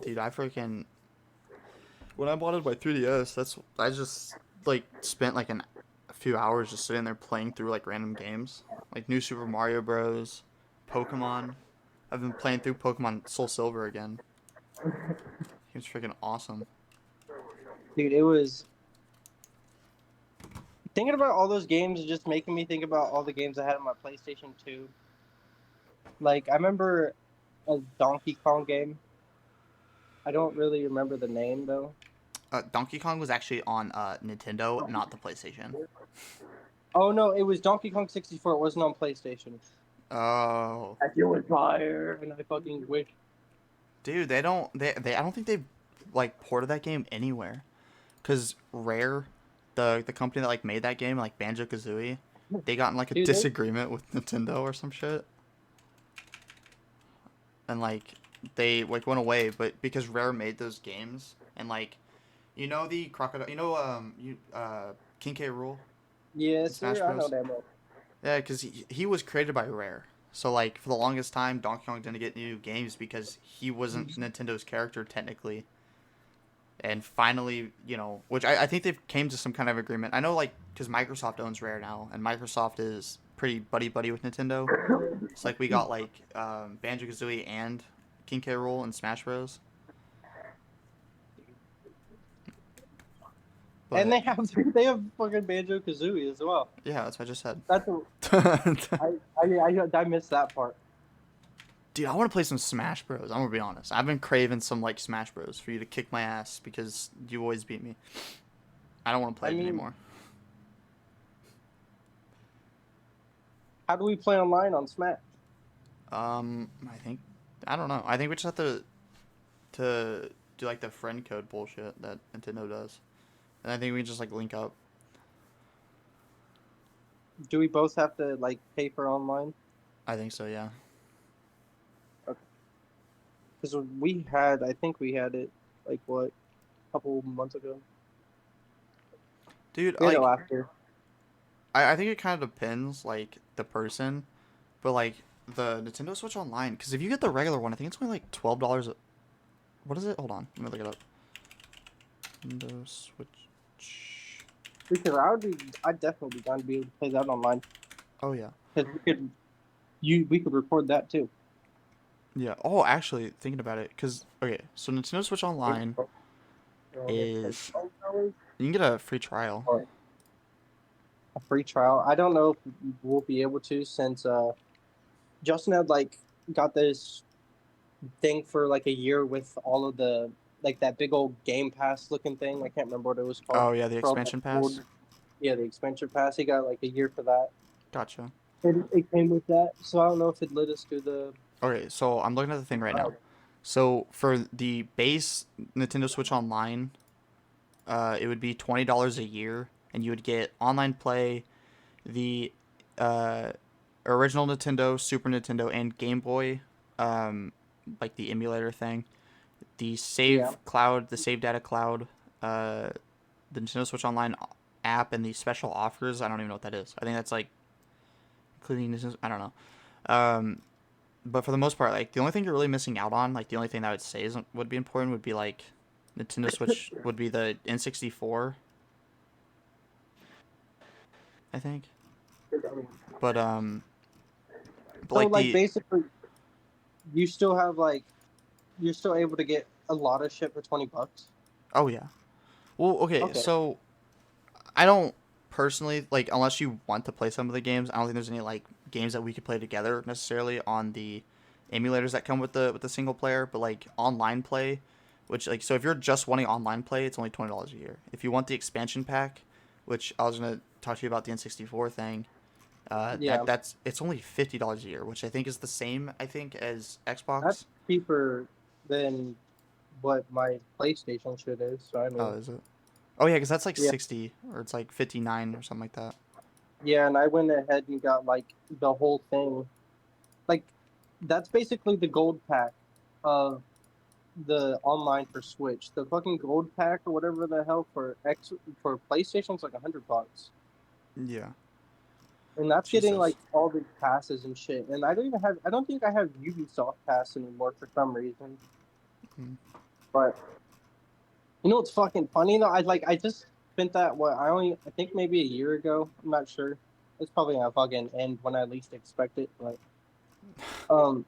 Dude, I freaking when I bought it my 3DS, I just like spent like a few hours just sitting there playing through like random games, like New Super Mario Bros. Pokemon. I've been playing through Pokemon Soul Silver again. He was freaking awesome. Dude, it was thinking about all those games is just making me think about all the games I had on my PlayStation 2. Like I remember a Donkey Kong game. I don't really remember the name though. Donkey Kong was actually on Nintendo, not the PlayStation. Oh no, it was Donkey Kong 64. It wasn't on PlayStation. Oh, That shit was fire, and I fucking wish. dude, they don't. They I don't think they've like ported that game anywhere. Cause Rare, the company that like made that game, like Banjo Kazooie, they got in like a Dude, disagreement with Nintendo or some shit, and like they like went away. But because Rare made those games, and like you know the crocodile, King K. Rool in yes, Smash sir. I know Bros. that one. Yeah, because he was created by Rare. So like for the longest time, Donkey Kong didn't get new games because he wasn't Nintendo's character technically. And finally, which I think they've came to some kind of agreement. I know like because Microsoft owns Rare now, and Microsoft is pretty buddy buddy with Nintendo. It's like we got like Banjo Kazooie and King K. Rool and Smash Bros. And But they have fucking Banjo Kazooie as well. yeah, that's what I just said. That's I missed that part. Dude, I want to play some Smash Bros. I'm gonna be honest. I've been craving some like Smash Bros. For you to kick my ass because you always beat me. I don't want to play I it mean, anymore. how do we play online on Smash? I think I don't know. I think we just have to do like the friend code bullshit that Nintendo does, and I think we just like link up. Do we both have to like pay for online? I think so. Yeah, Because I think we had it like what, a couple months ago. dude. We had it Like last year. I think it kind of depends like the person, but like the Nintendo Switch Online. Because if you get the regular one, I think it's only like $12. What is it? Hold on, let me look it up. Nintendo Switch. Because I'd definitely be down to be able to play that online. Oh yeah. Because we could record that too. Yeah. Oh, actually, thinking about it, because okay, so Nintendo Switch Online is you can get a free trial. A free trial. I don't know if we'll be able to since Justin had like got this thing for like a year with all of the like that big old Game Pass looking thing. I can't remember what it was called. Oh yeah, the For all that expansion pass. gold- Yeah, the expansion pass. He got like a year for that. Gotcha. It came with that, so I don't know if it let us do the. Okay, so I'm looking at the thing right now. So for the base Nintendo Switch Online, it would be $20 a year, and you would get online play, the uh, original Nintendo, Super Nintendo, and Game Boy, like the emulator thing, the Yeah. save cloud, the save data cloud, the Nintendo Switch Online app, and the special offers. I don't even know what that is. I think that's like including Nintendo. I don't know. But for the most part, like the only thing you're really missing out on, like the only thing that I would say would be important would be like Nintendo Switch would be the N64, I think. But So like like the basically, you still have like you're still able to get a lot of shit for $20. oh yeah. Well, okay, Okay. so I don't personally like unless you want to play some of the games. I don't think there's any like games that we could play together necessarily on the emulators that come with the single player. But like online play, which like so if you're just wanting online play, it's only $20 a year. If you want the expansion pack, which I was gonna talk to you about the N64 thing, Yeah, it's only $50 a year, which I think is the same I think as that's Xbox. cheaper than what my PlayStation shit is. So I Oh, mean, is it? Oh yeah, because that's like yeah, 60 or it's like 59 or something like that. yeah, and I went ahead and got like the whole thing. Like that's basically the gold pack of the online for Switch. The fucking gold pack or whatever the hell for PlayStation's like $100. Yeah. And that's getting Jesus. like all the passes and shit. And I don't think I have Ubisoft Pass anymore for some reason. Mm. But you know what's fucking funny though? I just spent that I think maybe a year ago. I'm not sure. It's probably gonna fucking end when I least expect it. But Um,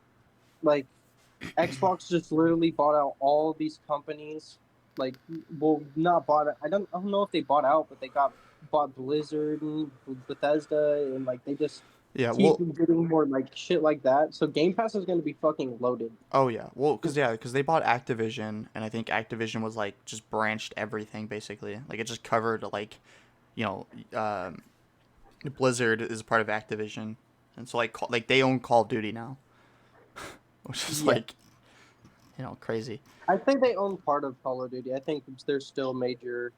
like Xbox just literally bought out all these companies. Like, well, not bought. I don't know if they bought out, but they got bought Blizzard and Bethesda, and like they just Yeah, keep well, getting more like shit like that. So Game Pass is going to be fucking loaded. oh yeah, well, cause they bought Activision, and I think Activision was like just branched everything basically. Like it just covered like, you know, Blizzard is part of Activision, and so like they own Call of Duty now, which is Yeah, like crazy. I think they own part of Call of Duty. I think there's still major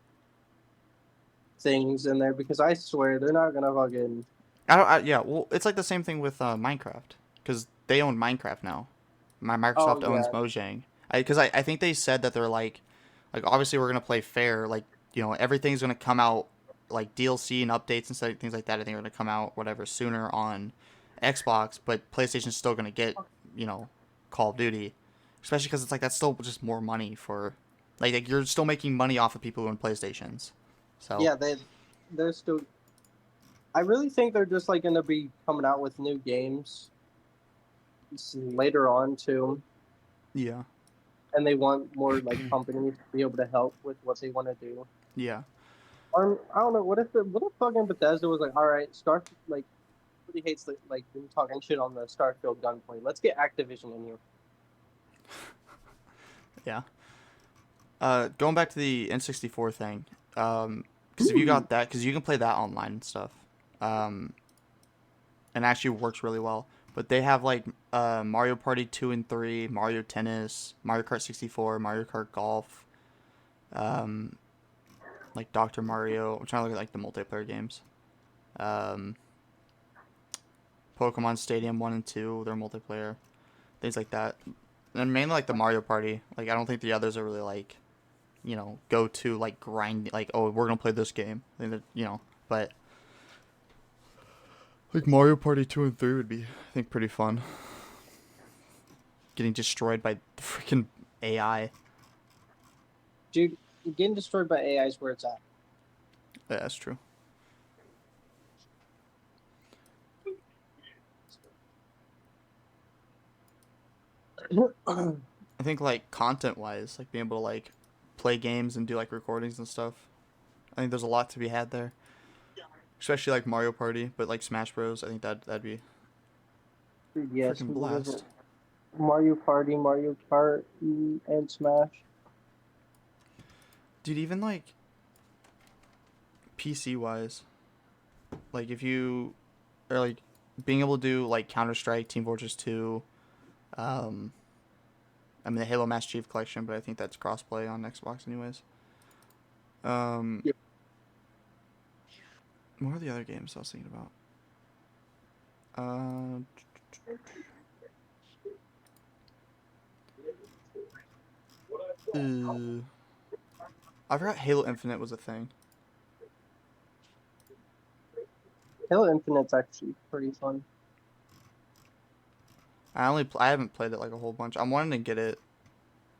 things in there because I swear they're not gonna fucking. Yeah, well, it's like the same thing with Minecraft, because they own Minecraft now. Oh Microsoft owns yeah, Mojang. I think they said that they're like obviously we're gonna play fair. Like everything's gonna come out like DLC and updates and things like that. I think are gonna come out whatever sooner on Xbox, but PlayStation's still gonna get you know Call of Duty, especially because it's like that's still just more money for like you're still making money off of people who own PlayStations. So yeah. They're still. I really think they're just like gonna be coming out with new games later on too, yeah, and they want more like companies to be able to help with what they want to do. yeah. I don't know. What if fucking Bethesda was like, all right, Star like really hates like them talking shit on the Starfield gunplay. Let's get Activision in here. Yeah. Going back to the N64 thing, because if you Ooh. got that, because you can play that online and stuff, and actually works really well. But they have like Mario Party 2 and 3, Mario Tennis, Mario Kart 64, Mario Kart Golf, um, like Dr. Mario. I'm trying to look at like the multiplayer games. Um, Pokemon Stadium 1 and 2, their multiplayer, things like that. And mainly like the Mario Party. Like I don't think the others are really like go to like grind like oh we're gonna play this game. I think that but like Mario Party 2 and 3 would be I think pretty fun. Getting destroyed by the freaking AI. Dude, getting destroyed by AI is where it's at. Yeah, that's true. I think like content wise, like being able to like play games and do like recordings and stuff. I think there's a lot to be had there. Especially like Mario Party, but like Smash Bros. I think that'd be Yes, freaking blast. Mario Party, Mario Kart, and Smash. Dude, even like PC wise, like if you or like being able to do like Counter Strike, Team Fortress 2, um, I mean the Halo Master Chief Collection, but I think that's crossplay on Xbox anyways. Um, Yep. what are the other games I was thinking about? Uh, I forgot Halo Infinite was a thing. Halo Infinite's actually pretty fun. I haven't played it like a whole bunch. I'm wanting to get it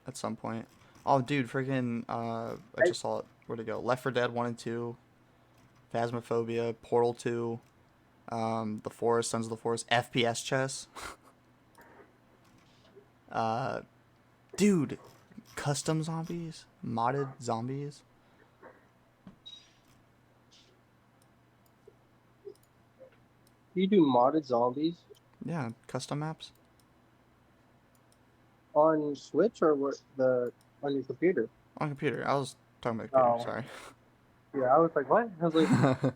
at some point. Oh, dude, freaking! I I, just saw it. Where'd it go? Left 4 Dead 1 and 2, Phasmophobia, Portal 2, The Forest, Sons of the Forest, FPS chess. uh, dude, custom zombies, modded zombies. you do modded zombies Yeah, custom maps on Switch or what the on your computer? on computer. I was talking about computer. Oh, Sorry, yeah. I was like, what? I was like, bro.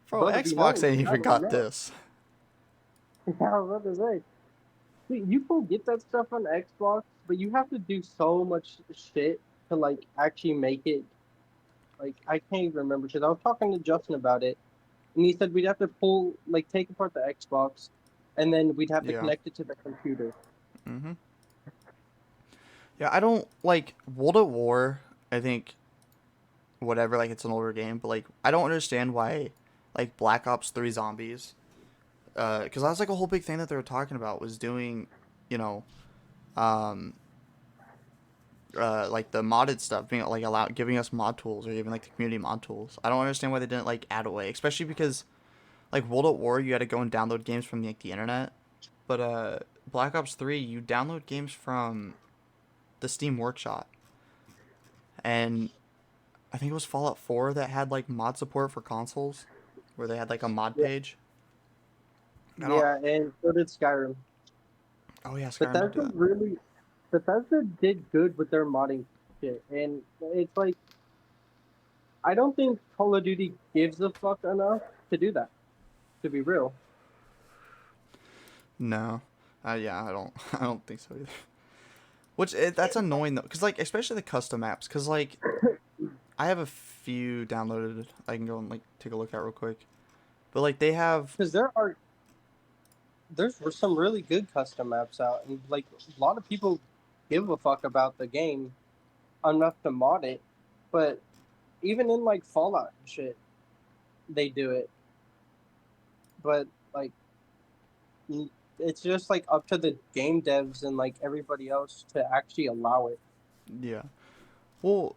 brother, be nice. Xbox ain't I even don't got know. this. Yeah, I was about to say, dude, you can get that stuff on Xbox, but you have to do so much shit to like actually make it. Like I can't even remember because I was talking to Justin about it, and he said we'd have to pull like take apart the Xbox, and then we'd have to Yeah. connect it to the computer. Mhm. Yeah, I don't like World at War. I think whatever, like it's an older game, but like I don't understand why like Black Ops 3 Zombies because that was like a whole big thing that they were talking about was doing, you know, um, like the modded stuff, being like allow giving us mod tools or even like the community mod tools. I don't understand why they didn't like add away, especially because like World at War, you had to go and download games from like the internet, But Black Ops 3, you download games from the Steam Workshop, and I think it was Fallout 4 that had like mod support for consoles, where they had like a mod Yeah, page. I don't. yeah, and so did Skyrim. Oh yeah, Skyrim did do Bethesda that. really, Bethesda did good with their modding shit, and it's like I don't think Call of Duty gives a fuck enough to do that. To be real, No. Yeah, I don't. I don't think so either. That's annoying though, cause like especially the custom maps, cause like I have a few downloaded. I can go and like take a look at real quick. But like they have. because there's some really good custom maps out, and like a lot of people give a fuck about the game enough to mod it, but even in like Fallout and shit, they do it. But like it's just like up to the game devs and like everybody else to actually allow it. Yeah. Well,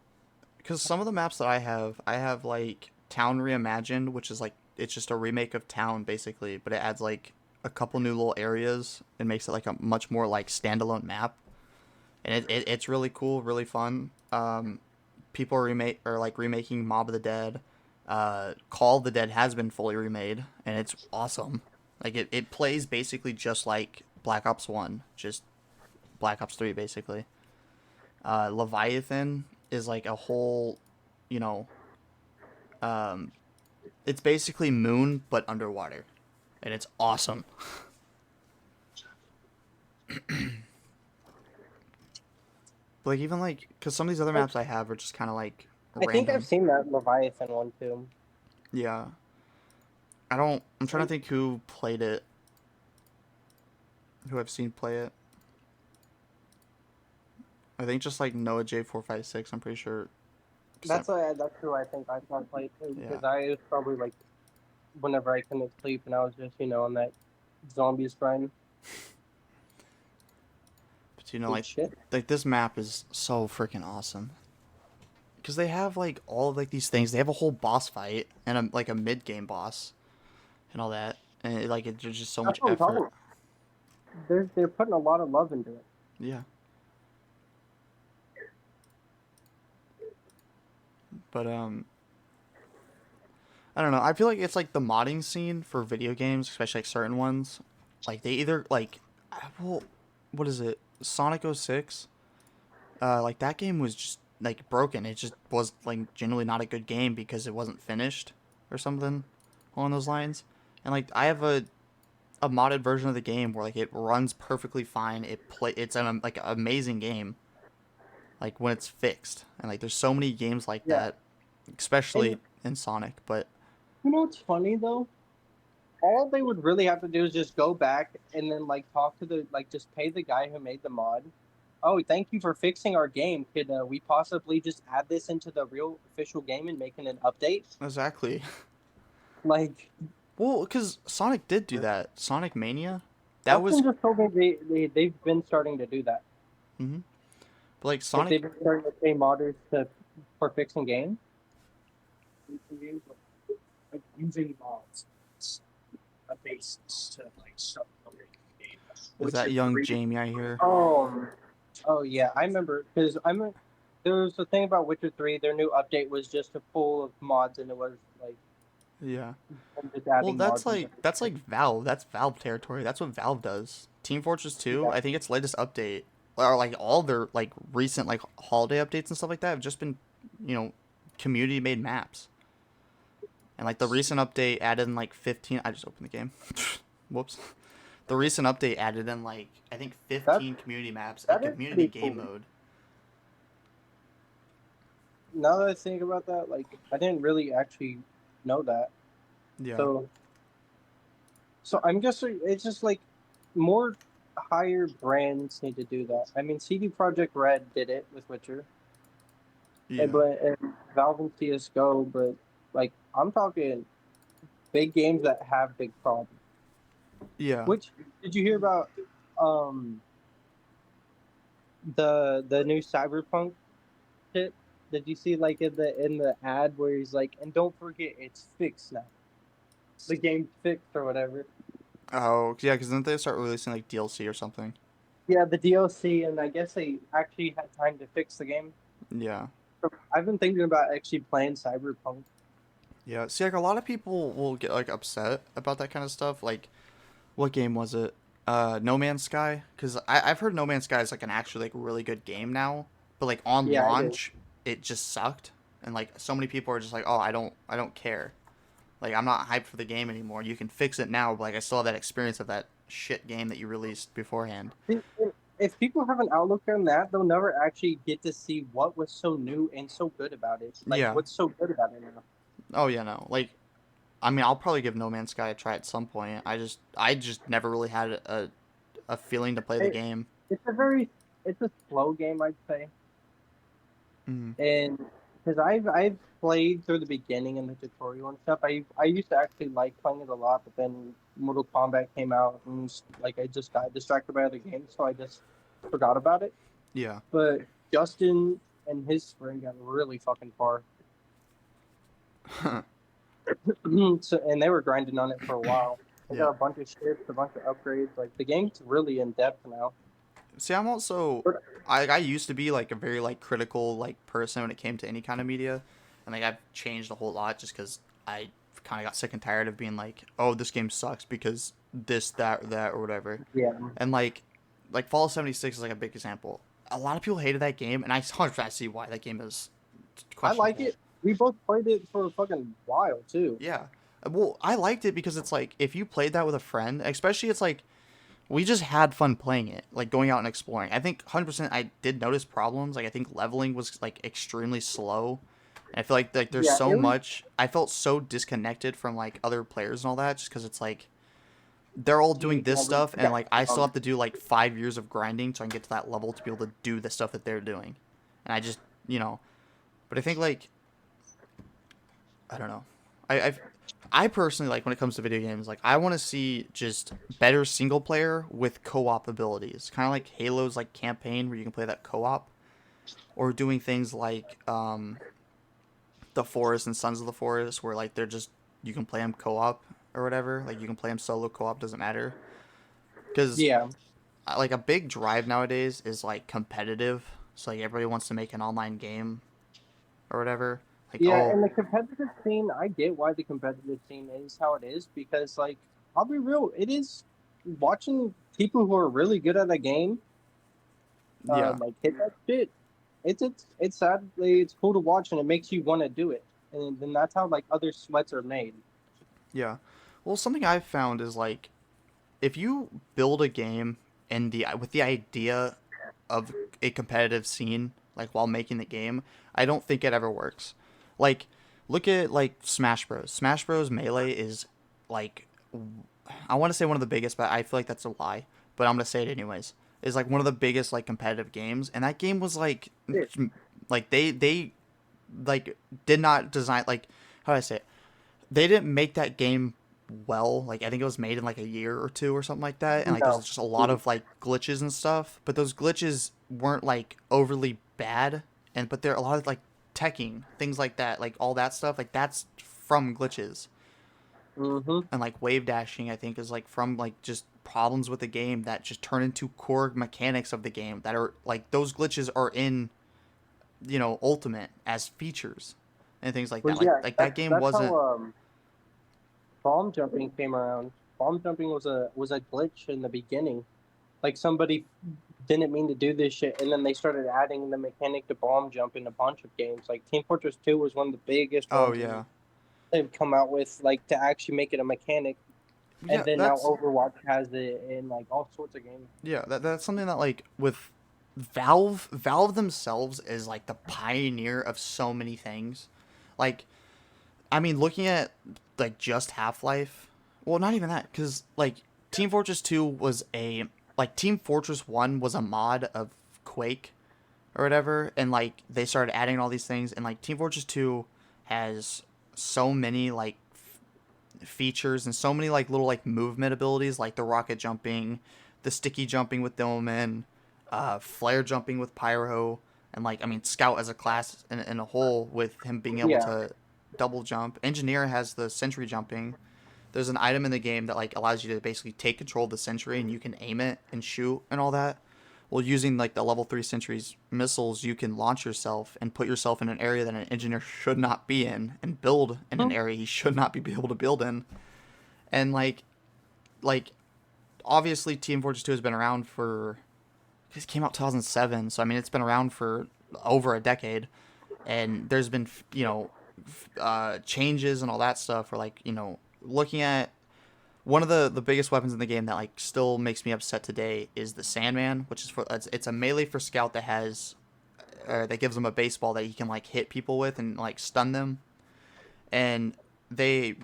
because some of the maps that I have like Town Reimagined, which is like it's just a remake of Town basically, but it adds like a couple new little areas and makes it like a much more like standalone map, and it's really cool, really fun. People are like remaking Mob of the Dead. Call of the Dead has been fully remade, and it's awesome. Like it plays basically just like Black Ops 1, just Black Ops 3 basically. Leviathan is like a whole, you know, um, it's basically Moon but underwater, and it's awesome. But like even like, cause some of these other maps I have are just kind of like I think I've random. seen that Leviathan one too. Yeah, I don't. I'm trying to think who played it, who I've seen play it. I think just like Noah J456. I'm pretty sure. 'Cause That's who I think I saw play too yeah, because I was probably like whenever I couldn't sleep and I was just on that zombies grind. but you know Good shit. like this map is so freaking awesome. Because they have like all of like these things. They have a whole boss fight and like a mid game boss and all that, and there's just so That's much what I'm talking effort. about. They're putting a lot of love into it. Yeah, but I don't know. I feel like it's like the modding scene for video games, especially like certain ones. Like they either like, well, what is it? Sonic 06. Like that game was just like broken. It just was like generally not a good game because it wasn't finished or something along those lines. And like I have a modded version of the game where like it runs perfectly fine. It's an like amazing game. Like when it's fixed, and like there's so many games like Yeah, that, especially and in Sonic. But what's funny though? All they would really have to do is just go back and then like talk to the like just pay the guy who made the mod. Oh, thank you for fixing our game. Could we possibly just add this into the real official game and making an update? exactly. Like, Well, because Sonic did do that. Sonic Mania, that was. Justin just told me they've been starting to do that. Hmm. But like Like Sonic, they've been starting to pay modders for fixing games. Like using mods as a basis to like start building a game. is Witcher that young 3. Jamie I hear? Oh yeah, I remember because there was a thing about Witcher 3. Their new update was just a full of mods, and it was like Yeah. them just Well, adding mods and that's like Valve. That's Valve territory. That's what Valve does. Team Fortress 2, yeah. I think its latest update or like all their like recent like holiday updates and stuff like that have just been, you know, community made maps. And like the recent update added in like 15. I just opened the game. Whoops. The recent update added in like I think That 15 community maps and that is community pretty game cool. mode. Now that I think about that, like I didn't really actually know that. Yeah. So I'm guessing it's just like more higher brands need to do that. I mean, CD Projekt Red did it with Witcher, Yeah. and Valve and CS:GO, but like I'm talking big games that have big problems. Yeah. Which did you hear about? Um, the new Cyberpunk shit. Did you see like in the ad where he's like, and don't forget it's fixed now. The game's fixed or whatever. Oh, yeah, because didn't they start releasing like DLC or something? Yeah, the DLC, and I guess they actually had time to fix the game. Yeah. So I've been thinking about actually playing Cyberpunk. Yeah. See, like a lot of people will get like upset about that kind of stuff. Like, what game was it? No Man's Sky. Because I've heard No Man's Sky is like an actually like really good game now, but like on Yeah, it is. launch, it just sucked, and like so many people are just like, oh, I don't care. Like I'm not hyped for the game anymore. You can fix it now, but like I still have that experience of that shit game that you released beforehand. If people have an outlook on that, they'll never actually get to see what was so new and so good about it. Like, Yeah. what's so good about it now? Oh yeah, no. Like I mean, I'll probably give No Man's Sky a try at some point. I just never really had a feeling to play the It, game. it's it's a slow game, I'd say, Mm. and because I've played through the beginning and the tutorial and stuff. I used to actually like playing it a lot, but then Mortal Kombat came out, and like I just got distracted by other games, so I just forgot about it. Yeah. But Justin and his friend got really fucking far. So, and they were grinding on it for a while. They Yeah. got a bunch of ships, a bunch of upgrades. Like the game's really in depth now. See, I'm also But I used to be like a very like critical like person when it came to any kind of media, and like I've changed a whole lot just because I kind of got sick and tired of being like, oh, this game sucks because this, that, or that, or whatever. yeah, And like Fallout 76 is like a big example. A lot of people hated that game, and I 100% see why. That game is I like questionable. it. We both played it for a fucking while too. Yeah. Well, I liked it because it's like if you played that with a friend, especially it's like we just had fun playing it, like going out and exploring. I think 100% I did notice problems. Like I think leveling was like extremely slow. And I feel like there's Yeah, so it was. much. I felt so disconnected from like other players and all that just cuz it's like they're all doing this Yeah, stuff and yeah, like I still have to do like 5 years of grinding so I can get to that level to be able to do the stuff that they're doing. And I just, you know, but I think like I don't know. I've I personally like when it comes to video games, like I want to see just better single player with co-op abilities, kind of like Halo's like campaign where you can play that co-op, or doing things like the Forest and Sons of the Forest where like they're just you can play them co-op or whatever, like you can play them solo co-op doesn't matter, because yeah, like a big drive nowadays is like competitive, so like everybody wants to make an online game or whatever, like yeah. oh And the competitive scene, I get why the competitive scene is how it is because, like, I'll be real, it is watching people who are really good at a game, yeah. like hit that shit. It's sadly it's cool to watch and it makes you want to do it, and then that's how like other sweats are made. Yeah. Well, something I've found is like if you build a game and the with the idea of a competitive scene like while making the game, I don't think it ever works. Like look at like Smash Bros. Smash Bros Melee is like I want to say one of the biggest, but I feel like that's a lie. But I'm gonna say it anyways. Is like one of the biggest like competitive games, and that game was like they like did not design like how do I say it? They didn't make that game well. Like I think it was made in like a year or two or something like that, and like there's No. just a lot of like glitches and stuff. But those glitches weren't like overly bad, and but there are a lot of like teching things like that, like all that stuff. Like that's from glitches Mm-hmm. and like wave dashing. I think is like from like just problems with the game that just turn into core mechanics of the game that are like those glitches are in Ultimate as features and things like Well, that. Like yeah, that game that's how wasn't. bomb jumping came around. Bomb jumping was a glitch in the beginning. Like somebody didn't mean to do this shit, and then they started adding the mechanic to bomb jump in a bunch of games. Like Team Fortress 2 was one of the biggest Oh ones, yeah, and they've come out with like to actually make it a mechanic. And yeah. then now That's Overwatch has it in like all sorts of games. Yeah, that's something that like with Valve themselves is like the pioneer of so many things. Like, I mean, looking at like just Half Life, well, not even that, because like Team Fortress 2 was a like Team Fortress 1 was a mod of Quake or whatever, and like they started adding all these things, and like Team Fortress 2 has so many like features and so many like little like movement abilities like the rocket jumping, the sticky jumping with Doman, flare jumping with Pyro, and like I mean Scout as a class in a whole with him being able Yeah, to double jump. Engineer has the sentry jumping. there's an item in the game that like allows you to basically take control of the sentry and you can aim it and shoot and all that. Well, using like the level 3 sentry's missiles, you can launch yourself and put yourself in an area that an engineer should not be in and build in an Hmm. area he should not be able to build in. And like obviously Team Fortress 2 has been around for it came out 2007, so I mean it's been around for over a decade, and there's been changes and all that stuff. Or like looking at one of the biggest weapons in the game that like still makes me upset today is the Sandman, which is it's a melee for scout that has that gives him a baseball that he can like hit people with and like stun them. And they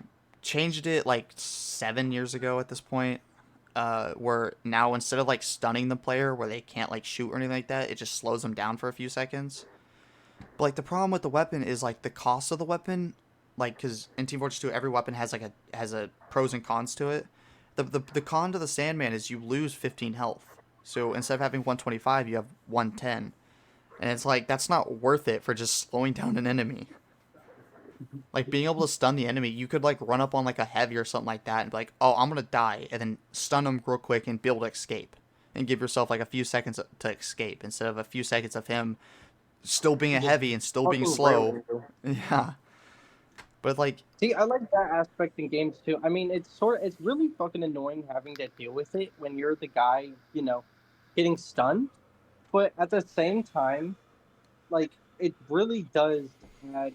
changed it like 7 years ago at this point, where now instead of like stunning the player where they can't like shoot or anything like that, it just slows them down for a few seconds. But like the problem with the weapon is like the cost of the weapon, like because in Team Fortress 2 every weapon has like a pros and cons to it. The con to the Sandman is you lose 15 health. So instead of having 125, you have 110, and it's like that's not worth it for just slowing down an enemy. Like being able to stun the enemy, you could like run up on like a heavy or something like that and be like, "Oh, I'm gonna die," and then stun them real quick and be able to escape, and give yourself like a few seconds to escape instead of a few seconds of him still being a Just heavy and still being fucking slow. railing you. Yeah, but like, See, I like that aspect in games too. I mean, it's really fucking annoying having to deal with it when you're the guy, getting stunned. But at the same time, like it really does add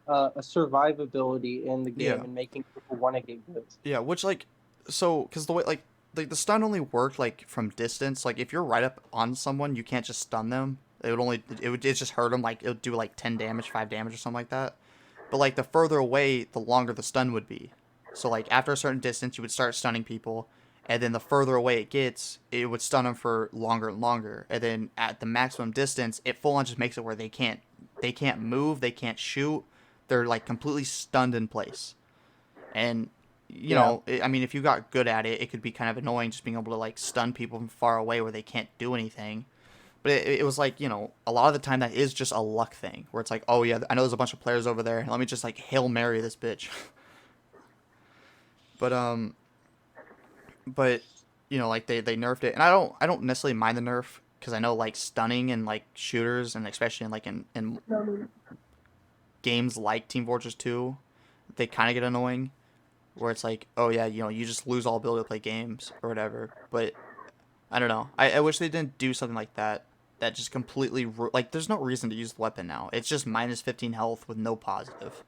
a survivability in the yeah, game and making people want to get good. yeah, which like, so because the way like the stun only worked like from distance. Like if you're right up on someone, you can't just stun them. It just hurt them. Like it would do like 10 damage, 5 damage, or something like that. But like the further away, the longer the stun would be. So like after a certain distance, you would start stunning people, and then the further away it gets, it would stun them for longer and longer. And then at the maximum distance, it full on just makes it where they can't move, they can't shoot, they're like completely stunned in place. And Yeah. I mean, if you got good at it, it could be kind of annoying just being able to like stun people from far away where they can't do anything. But it was like, a lot of the time that is just a luck thing where it's like, oh yeah, I know there's a bunch of players over there. Let me just like Hail Mary this bitch. but but like they nerfed it, and I don't necessarily mind the nerf because I know like stunning and like shooters, and especially in like in games like Team Fortress 2, they kind of get annoying where it's like, oh yeah, you just lose all ability to play games or whatever. But I don't know. I wish they didn't do something like that. That just completely like. There's no reason to use the weapon now. It's just minus 15 health with no positive.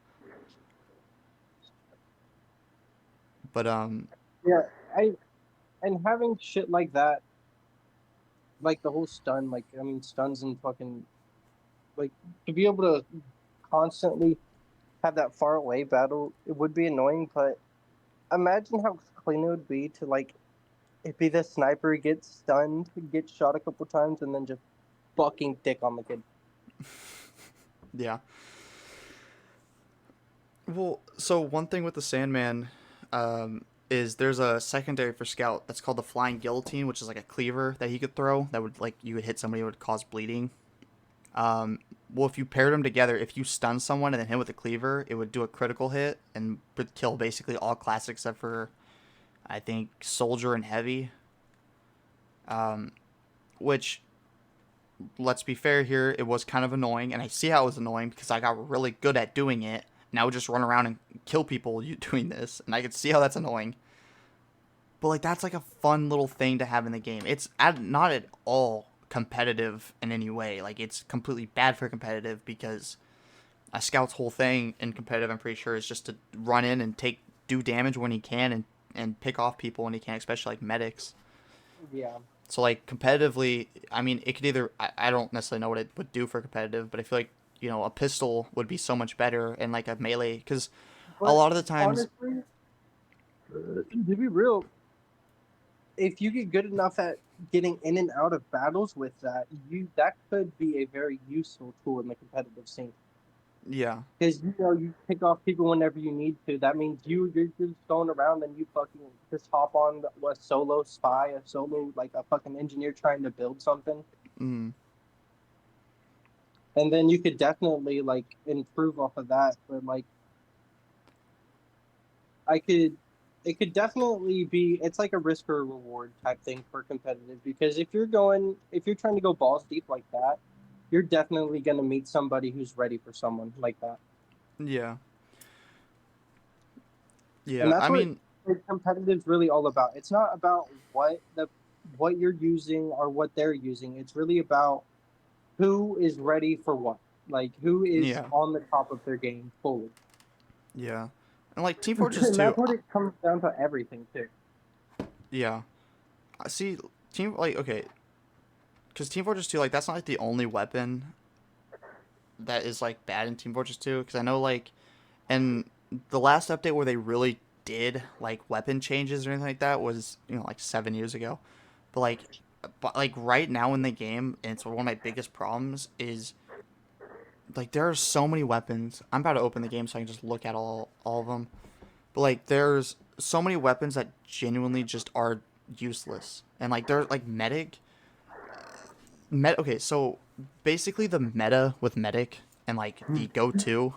But Yeah, I and having shit like that, like the whole stun, like I mean stuns and fucking like to be able to constantly have that far away battle, it would be annoying, but imagine how clean it would be to like it be the sniper gets stunned, gets shot a couple times, and then just fucking dick on the kid. yeah. Well, so one thing with the Sandman, is there's a secondary for Scout that's called the Flying Guillotine, which is like a cleaver that he could throw that would like you would hit somebody, it would cause bleeding. Well, if you paired them together, if you stun someone and then hit with a cleaver, it would do a critical hit and would kill basically all classes except for, I think, Soldier and Heavy. Which, let's be fair here, it was kind of annoying, and I see how it was annoying because I got really good at doing it. And I would just run around and kill people doing this, and I could see how that's annoying. But like that's like a fun little thing to have in the game. It's not at all competitive in any way. Like it's completely bad for competitive because a scout's whole thing in competitive, I'm pretty sure, is just to run in and do damage when he can and pick off people when he can, especially like medics. Yeah. So like competitively, I mean, it could either I don't necessarily know what it would do for competitive, but I feel like a pistol would be so much better and like a melee because a But lot of the times, honestly, to be real, if you get good enough at getting in and out of battles with that, that could be a very useful tool in the competitive scene. yeah, Because you pick off people whenever you need to. That means you're just going around and you fucking just hop on a solo spy, a solo like a fucking engineer trying to build something, mm, and then you could definitely like improve off of that. But like I could it could definitely be. It's like a risk or reward type thing for competitive because if you're trying to go balls deep like that, you're definitely gonna meet somebody who's ready for someone like that, Yeah. and Yeah. that's I what mean, competitive's really all about. It's not about what you're using or what they're using. It's really about who is ready for what, like who is yeah. on the top of their game fully, Yeah. And like Team Fortress and 2, that's what it comes down to everything too. yeah. I see Team like okay, cuz Team Fortress 2 like that's not like the only weapon that is like bad in Team Fortress 2 cuz I know like in the last update where they really did like weapon changes or anything like that was, like 7 years ago. But like right now in the game, and it's one of my biggest problems is like there are so many weapons. I'm about to open the game so I can just look at all of them. But like there's so many weapons that genuinely just are useless. And like they're like medic. Okay, so basically the meta with medic and like the go-to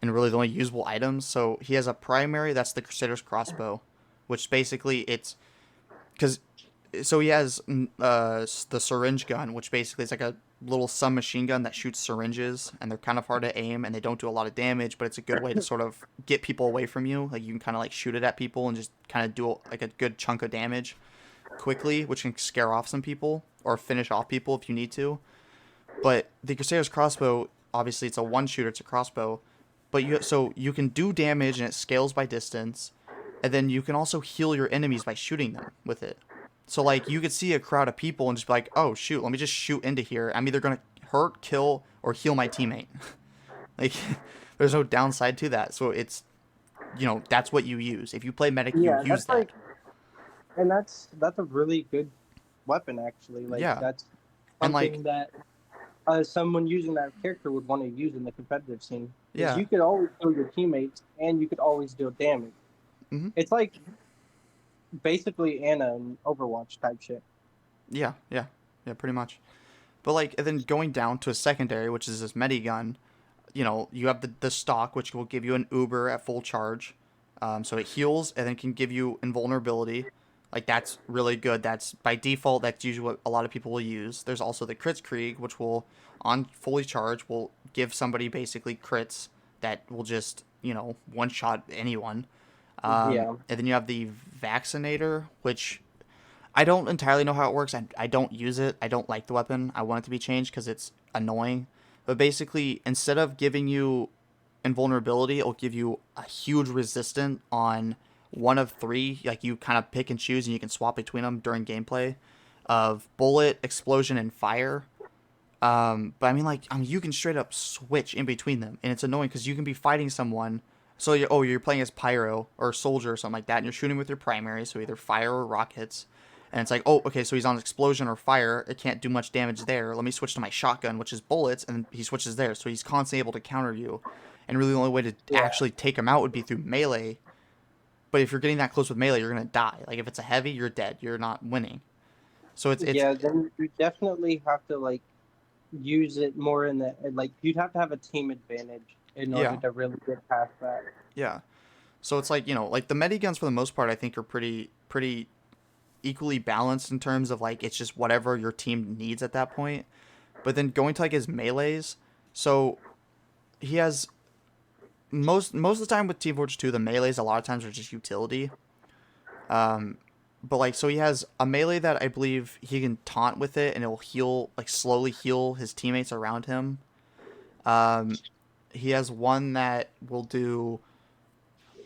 and really the only usable items. So he has a primary that's the Crusader's crossbow, which basically it's because so he has the syringe gun, which basically is like a little submachine gun that shoots syringes, and they're kind of hard to aim, and they don't do a lot of damage, but it's a good way to sort of get people away from you. Like you can kind of like shoot it at people and just kind of do like a good chunk of damage quickly, which can scare off some people or finish off people if you need to. But the Crusader's crossbow, obviously, it's a one shooter, it's a crossbow, but you can do damage and it scales by distance, and then you can also heal your enemies by shooting them with it. So like you could see a crowd of people and just be like, oh shoot, let me just shoot into here. I'm either gonna hurt, kill, or heal my teammate. Like there's no downside to that. So it's that's what you use. If you play medic, you Yeah, use that's that. like, and that's a really good weapon actually. Like Yeah, that's and like something that someone using that character would want to use in the competitive scene because yeah, you could always kill your teammates and you could always deal damage. hmm It's like basically Anna and Overwatch type shit. yeah, yeah, yeah, pretty much. But like, and then going down to a secondary, which is this medigun, you have the stock, which will give you an Uber at full charge. So it heals and then can give you invulnerability. Like that's really good. That's by default. That's usually what a lot of people will use. There's also the Kritzkrieg, which will, on fully charged, will give somebody basically crits that will just one shot anyone. Yeah, And then you have the Vaccinator, which I don't entirely know how it works. I don't use it. I don't like the weapon. I want it to be changed because it's annoying. But basically, instead of giving you invulnerability, it'll give you a huge resistant on one of three. Like you kind of pick and choose, and you can swap between them during gameplay of bullet, explosion, and fire. But you can straight up switch in between them, and it's annoying because you can be fighting someone. So you're playing as pyro or soldier or something like that, and you're shooting with your primary, so either fire or rockets. And it's like, oh, okay, so he's on explosion or fire. It can't do much damage there. Let me switch to my shotgun, which is bullets, and he switches there. So he's constantly able to counter you. And really, the only way to yeah, actually take him out would be through melee. But if you're getting that close with melee, you're gonna die. Like if it's a heavy, you're dead. You're not winning. So it's yeah. Then you definitely have to like use it more in the like you'd have to have a team advantage in order yeah, to really get past that. yeah. So it's like like the mediguns for the most part, I think are pretty equally balanced in terms of like it's just whatever your team needs at that point. But then going to like his melees, so he has most of the time with Team Fortress 2, the melees a lot of times are just utility. Um, but like so he has a melee that I believe he can taunt with it and it will heal like slowly heal his teammates around him. Um, he has one that will do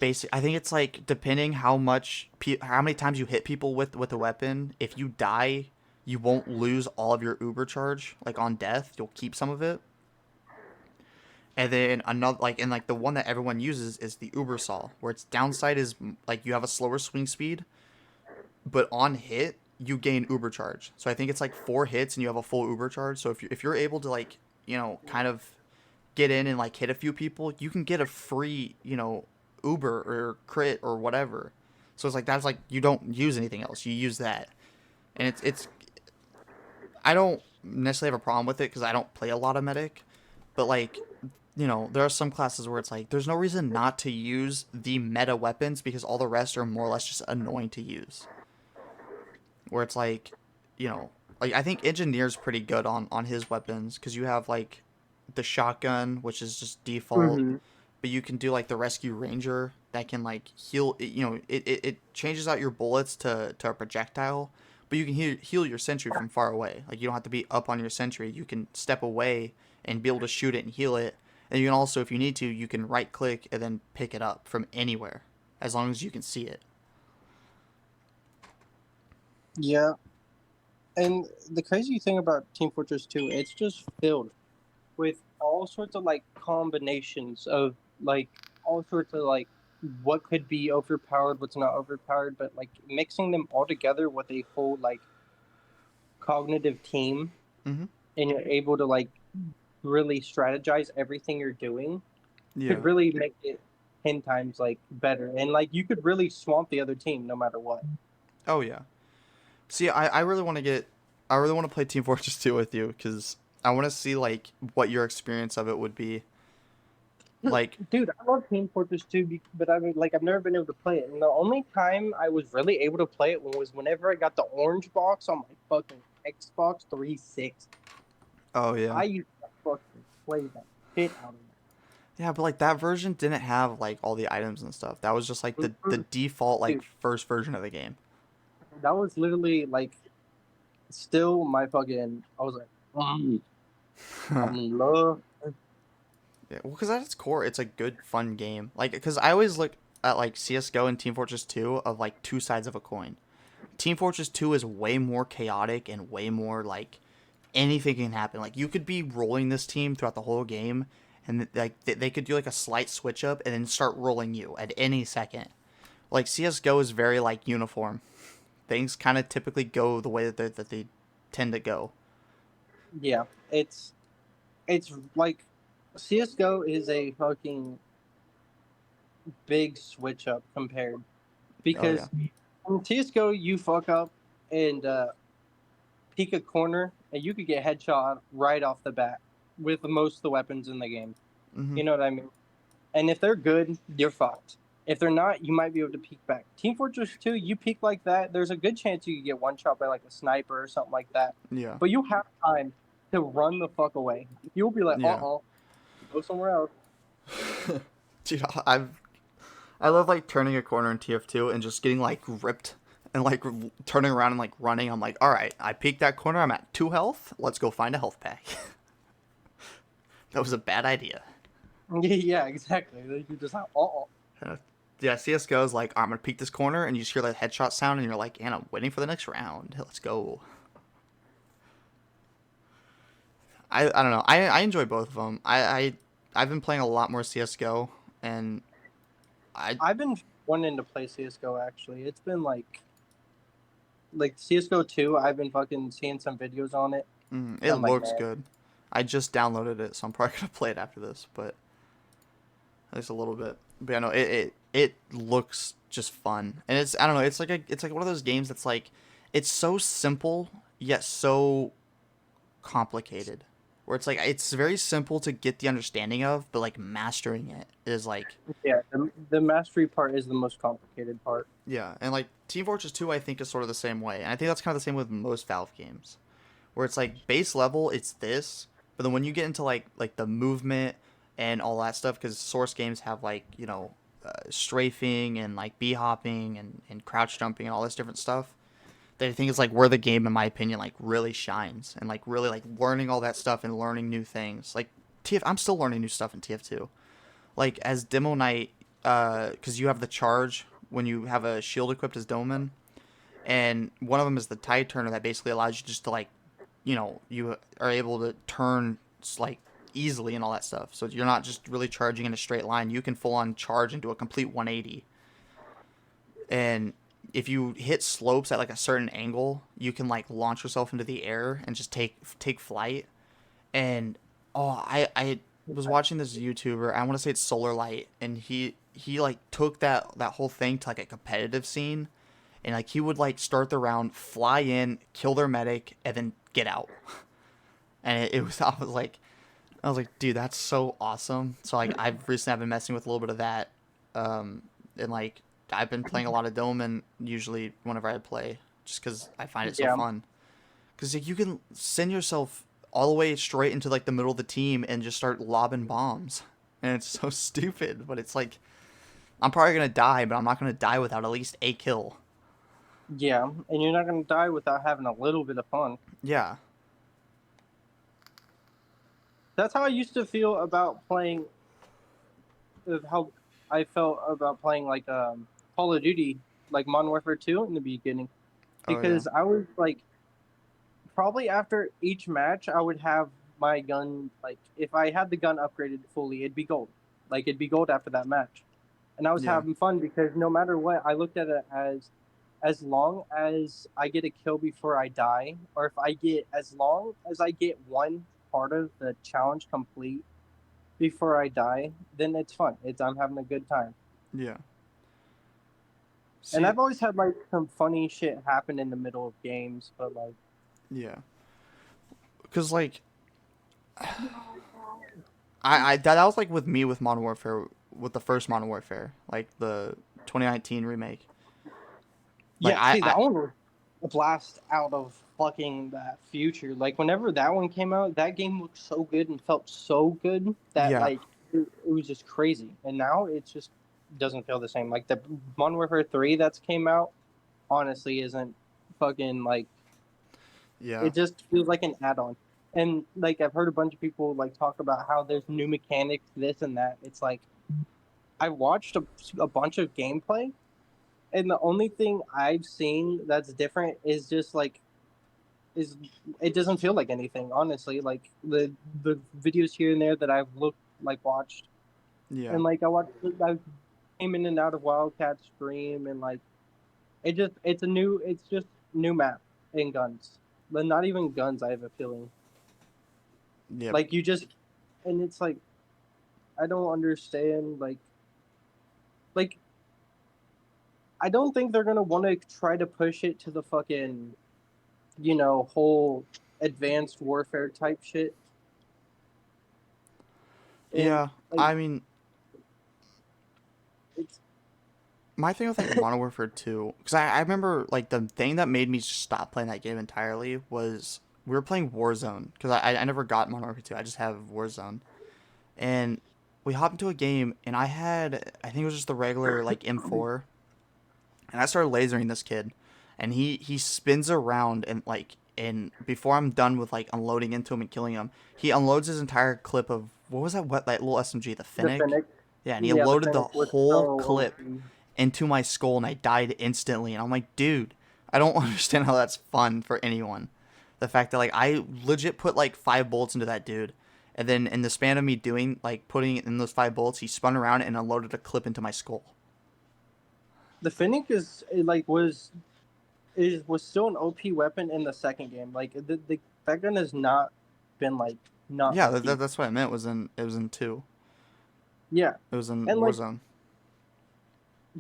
basic. I think it's like depending how many times you hit people with a weapon. If you die, you won't lose all of your Uber charge. Like on death, you'll keep some of it. And then another and the one that everyone uses is the Uber Saw, where its downside is like you have a slower swing speed, but on hit you gain Uber charge. So I think it's like 4 hits and you have a full Uber charge. So if you're able to like kind of get in and like hit a few people, you can get a free Uber or crit or whatever. So it's like that's like you don't use anything else. You use that, and it's I don't necessarily have a problem with it because I don't play a lot of medic, but like there are some classes where it's like there's no reason not to use the meta weapons because all the rest are more or less just annoying to use. Where it's like, you know, like I think engineer's pretty good on his weapons because you have like the shotgun, which is just default, Mm-hmm. but you can do like the rescue ranger that can like heal. It changes out your bullets to a projectile, but you can heal your sentry from far away. Like you don't have to be up on your sentry. You can step away and be able to shoot it and heal it. And you can also, if you need to, you can right click and then pick it up from anywhere, as long as you can see it. Yeah, and the crazy thing about Team Fortress 2, it's just filled with all sorts of like combinations of like all sorts of like what could be overpowered, what's not overpowered, but like mixing them all together with a whole like cognitive team, Mm-hmm. and you're able to like really strategize everything you're doing Yeah. could really make it 10 times like better, and like you could really swamp the other team no matter what. Oh yeah. See, I really want to I really want to play Team Fortress 2 with you because I want to see like what your experience of it would be. Like, Dude, I love Team Fortress 2, but I mean, like, I've never been able to play it. And the only time I was really able to play it was whenever I got the orange box on my fucking Xbox 360. oh yeah, I used to fucking play that shit out of yeah, but like that version didn't have like all the items and stuff. That was just like it. the default like Dude, first version of the game. that was literally like still my fucking. I was like, I'm Yeah, in love. well, because at its core, it's a good fun game. Like, because I always look at like CS:GO and Team Fortress 2 of like two sides of a coin. Team Fortress 2 is way more chaotic and way more like anything can happen. Like you could be rolling this team throughout the whole game, and like they could do like a slight switch up and then start rolling you at any second. Like CS:GO is very like uniform. Things kind of typically go the way that they tend to go. Yeah, it's like CS:GO is a fucking big switch up compared, Oh yeah. because in CS:GO you fuck up and peek a corner and you could get headshot right off the bat with most of the weapons in the game. Hmm. You know what I mean? And if they're good, you're fucked. If they're not, you might be able to peek back. Team Fortress 2, you peek like that, there's a good chance you could get one shot by like a sniper or something like that. Yeah. But you have time to run the fuck away. You'll be like, Yeah. go somewhere else. Dude, I love like turning a corner in TF2 and just getting like ripped and like turning around and like running. I'm like, all right, I peeked that corner. I'm at 2 health. Let's go find a health pack. That was a bad idea. Yeah, exactly. You're just like, Uh, yeah, CS:GO is like, I'm gonna peek this corner, and you just hear that headshot sound, and you're like, and I'm waiting for the next round. Let's go. I don't know. I enjoy both of them. I've been playing a lot more CS:GO, and I I've been wanting to play CS:GO actually. It's been like CS:GO 2, I've been fucking seeing some videos on it. it I'm like, looks man, good. I just downloaded it, so I'm probably gonna play it after this, but at least a little bit. But yeah, no, it looks just fun, and it's I don't know. It's like one of those games that's like it's so simple yet so complicated. Where it's like it's very simple to get the understanding of, but like mastering it is like yeah, the mastery part is the most complicated part. yeah, and like Team Fortress 2 I think is sort of the same way. And I think that's kind of the same with most Valve games. Where it's like base level it's this, but then when you get into like the movement and all that stuff cuz source games have like, strafing and like bee hopping and crouch jumping and all this different stuff. That I think is like where the game in my opinion like really shines and like really like learning all that stuff and learning new things. Like I'm still learning new stuff in TF2. Like as Demo Knight, because you have the charge when you have a shield equipped as Doman, and one of them is the tide turner that basically allows you just to like, you are able to turn like easily and all that stuff. So you're not just really charging in a straight line. You can full on charge and do a complete 180. And if you hit slopes at like a certain angle, you can like launch yourself into the air and just take flight. And I was watching this YouTuber. I want to say it's Solar Light, and he like took that whole thing to like a competitive scene, and like he would like start the round, fly in, kill their medic, and then get out. And it was I was like, I was like, dude, that's so awesome. So like I've recently been messing with a little bit of that, and like I've been playing a lot of Dome, and usually whenever I play, just because I find it so Yeah, fun. Because like, you can send yourself all the way straight into like the middle of the team and just start lobbing bombs, and it's so stupid. But it's like I'm probably gonna die, but I'm not gonna die without at least a kill. yeah, and you're not gonna die without having a little bit of fun. Yeah, That's how I used to feel about playing. How I felt about playing like Call of Duty, like Modern Warfare 2 in the beginning, oh yeah, because I was like probably after each match I would have my gun, like if I had the gun upgraded fully, it'd be gold. Like it'd be gold after that match. And I was yeah, having fun because no matter what, I looked at it as long as I get a kill before I die, or if I get as long as I get one part of the challenge complete before I die, then it's fun. It's I'm having a good time. yeah. And See, I've always had like some funny shit happen in the middle of games, but like yeah, because like that was like with me with Modern Warfare, with the first Modern Warfare, like the 2019 remake. Like yeah, see that one was a blast out of fucking that future. Like whenever that one came out, that game looked so good and felt so good that yeah, like it was just crazy. And now it just doesn't feel the same. Like the Modern Warfare 3 that's came out honestly isn't fucking like yeah, it just feels like an add-on. And like I've heard a bunch of people like talk about how there's new mechanics, this and that. It's like I watched a bunch of gameplay, and the only thing I've seen that's different is just like is it doesn't feel like anything, honestly. Like the videos here and there that I've watched, yeah, and like I came in and out of Wildcat stream, and like it's just new map and guns, but not even guns. I have a feeling yep, like you just and it's like I don't understand like I don't think they're gonna want to try to push it to the fucking whole advanced warfare type shit. And yeah. like I mean, it's my thing with like Modern Warfare 2, because I remember like the thing that made me stop playing that game entirely was we were playing Warzone, because I never got Modern Warfare 2. I just have Warzone, and we hopped into a game, and I think it was just the regular like M4, and I started lasering this kid, and he spins around, and like, and before I'm done with like unloading into him and killing him, he unloads his entire clip of what that little SMG, the the Finnick. Fennec. Yeah, and he Yeah, the loaded the Fennec was whole so clip OP. into my skull, and I died instantly. And I'm like, dude, I don't understand how that's fun for anyone. The fact that like I legit put like 5 bullets into that dude, and then in the span of me doing like putting in those 5 bullets, he spun around and unloaded a clip into my skull. The Fennec was still an OP weapon in the second game. Like that gun has not been like not Yeah, OP. that's what I meant. It was in two. Yeah, It was in and like Warzone.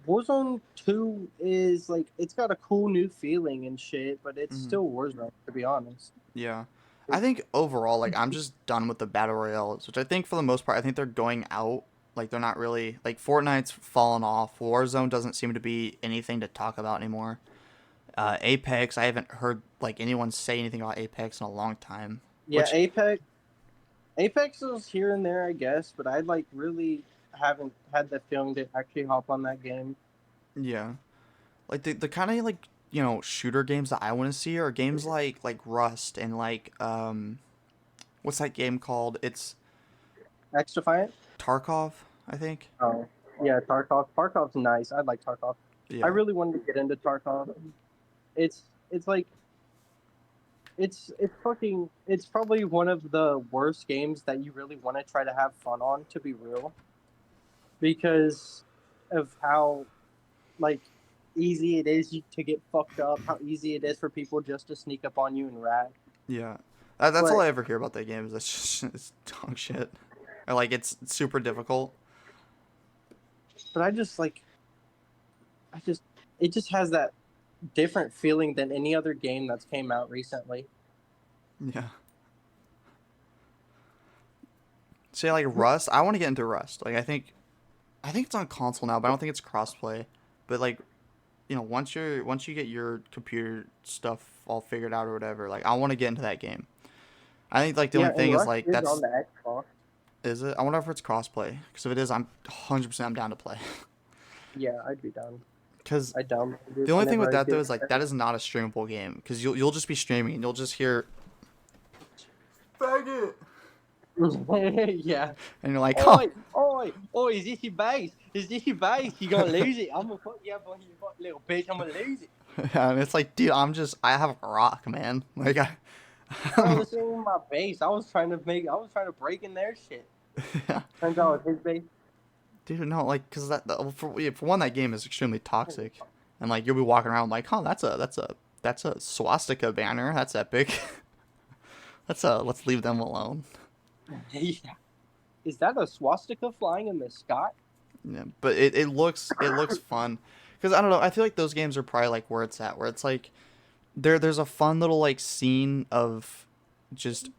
Warzone 2 is like it's got a cool new feeling and shit, but it's Hmm. still Warzone to be honest. Yeah. I think overall, like, I'm just done with the battle royales, which I think for the most part, I think they're going out. Like, they're not really like Fortnite's fallen off. Warzone doesn't seem to be anything to talk about anymore. Apex, I haven't heard like anyone say anything about Apex in a long time. Yeah, Which, Apex is here and there, I guess, but I like really haven't had the feeling to actually hop on that game. yeah, like the kind of like shooter games that I want to see are games like Rust and like what's that game called? It's X Defiant? Tarkov, I think. Oh, yeah, Tarkov. Tarkov's nice. I like Tarkov. I Yeah, really wanted to get into Tarkov. It's like it's probably one of the worst games that you really want to try to have fun on, to be real, because of how like easy it is to get fucked up, how easy it is for people just to sneak up on you and rat. yeah. That's all But I ever hear about that game is it's just it's dog shit, or like it's super difficult. but I just it just has that different feeling than any other game that's came out recently. Yeah, say like Rust. I want to get into Rust. Like I think it's on console now, but I don't think it's crossplay. But like once you get your computer stuff all figured out or whatever, like I want to get into that game. I think like the Yeah, only and thing is Rust like is on the Xbox. is it? I wonder if it's crossplay. Because if it is, I'm 100% I'm down to play. Yeah, I'd be down. Because I downloaded it the only thing with whenever I that though get is like that is not a streamable game. Because you'll just be streaming and you'll just hear faggot, yeah. and you're like, oh, Oi, is this your base? Is this your base? You gonna lose it? I'm gonna fuck you up on you little bitch. I'm gonna lose it. and it's like, dude, I have a rock, man. Like Bro, this ain't my base. I was trying to break in their shit. yeah. Turns out it's his base. Dude, no, like, cause for one, that game is extremely toxic, and like you'll be walking around like, huh, that's a swastika banner. That's epic. Let's leave them alone. Yeah. Is that a swastika flying in the sky? Yeah, but it looks fun, cause I don't know. I feel like those games are probably like where it's at, where it's like there's a fun little like scene of just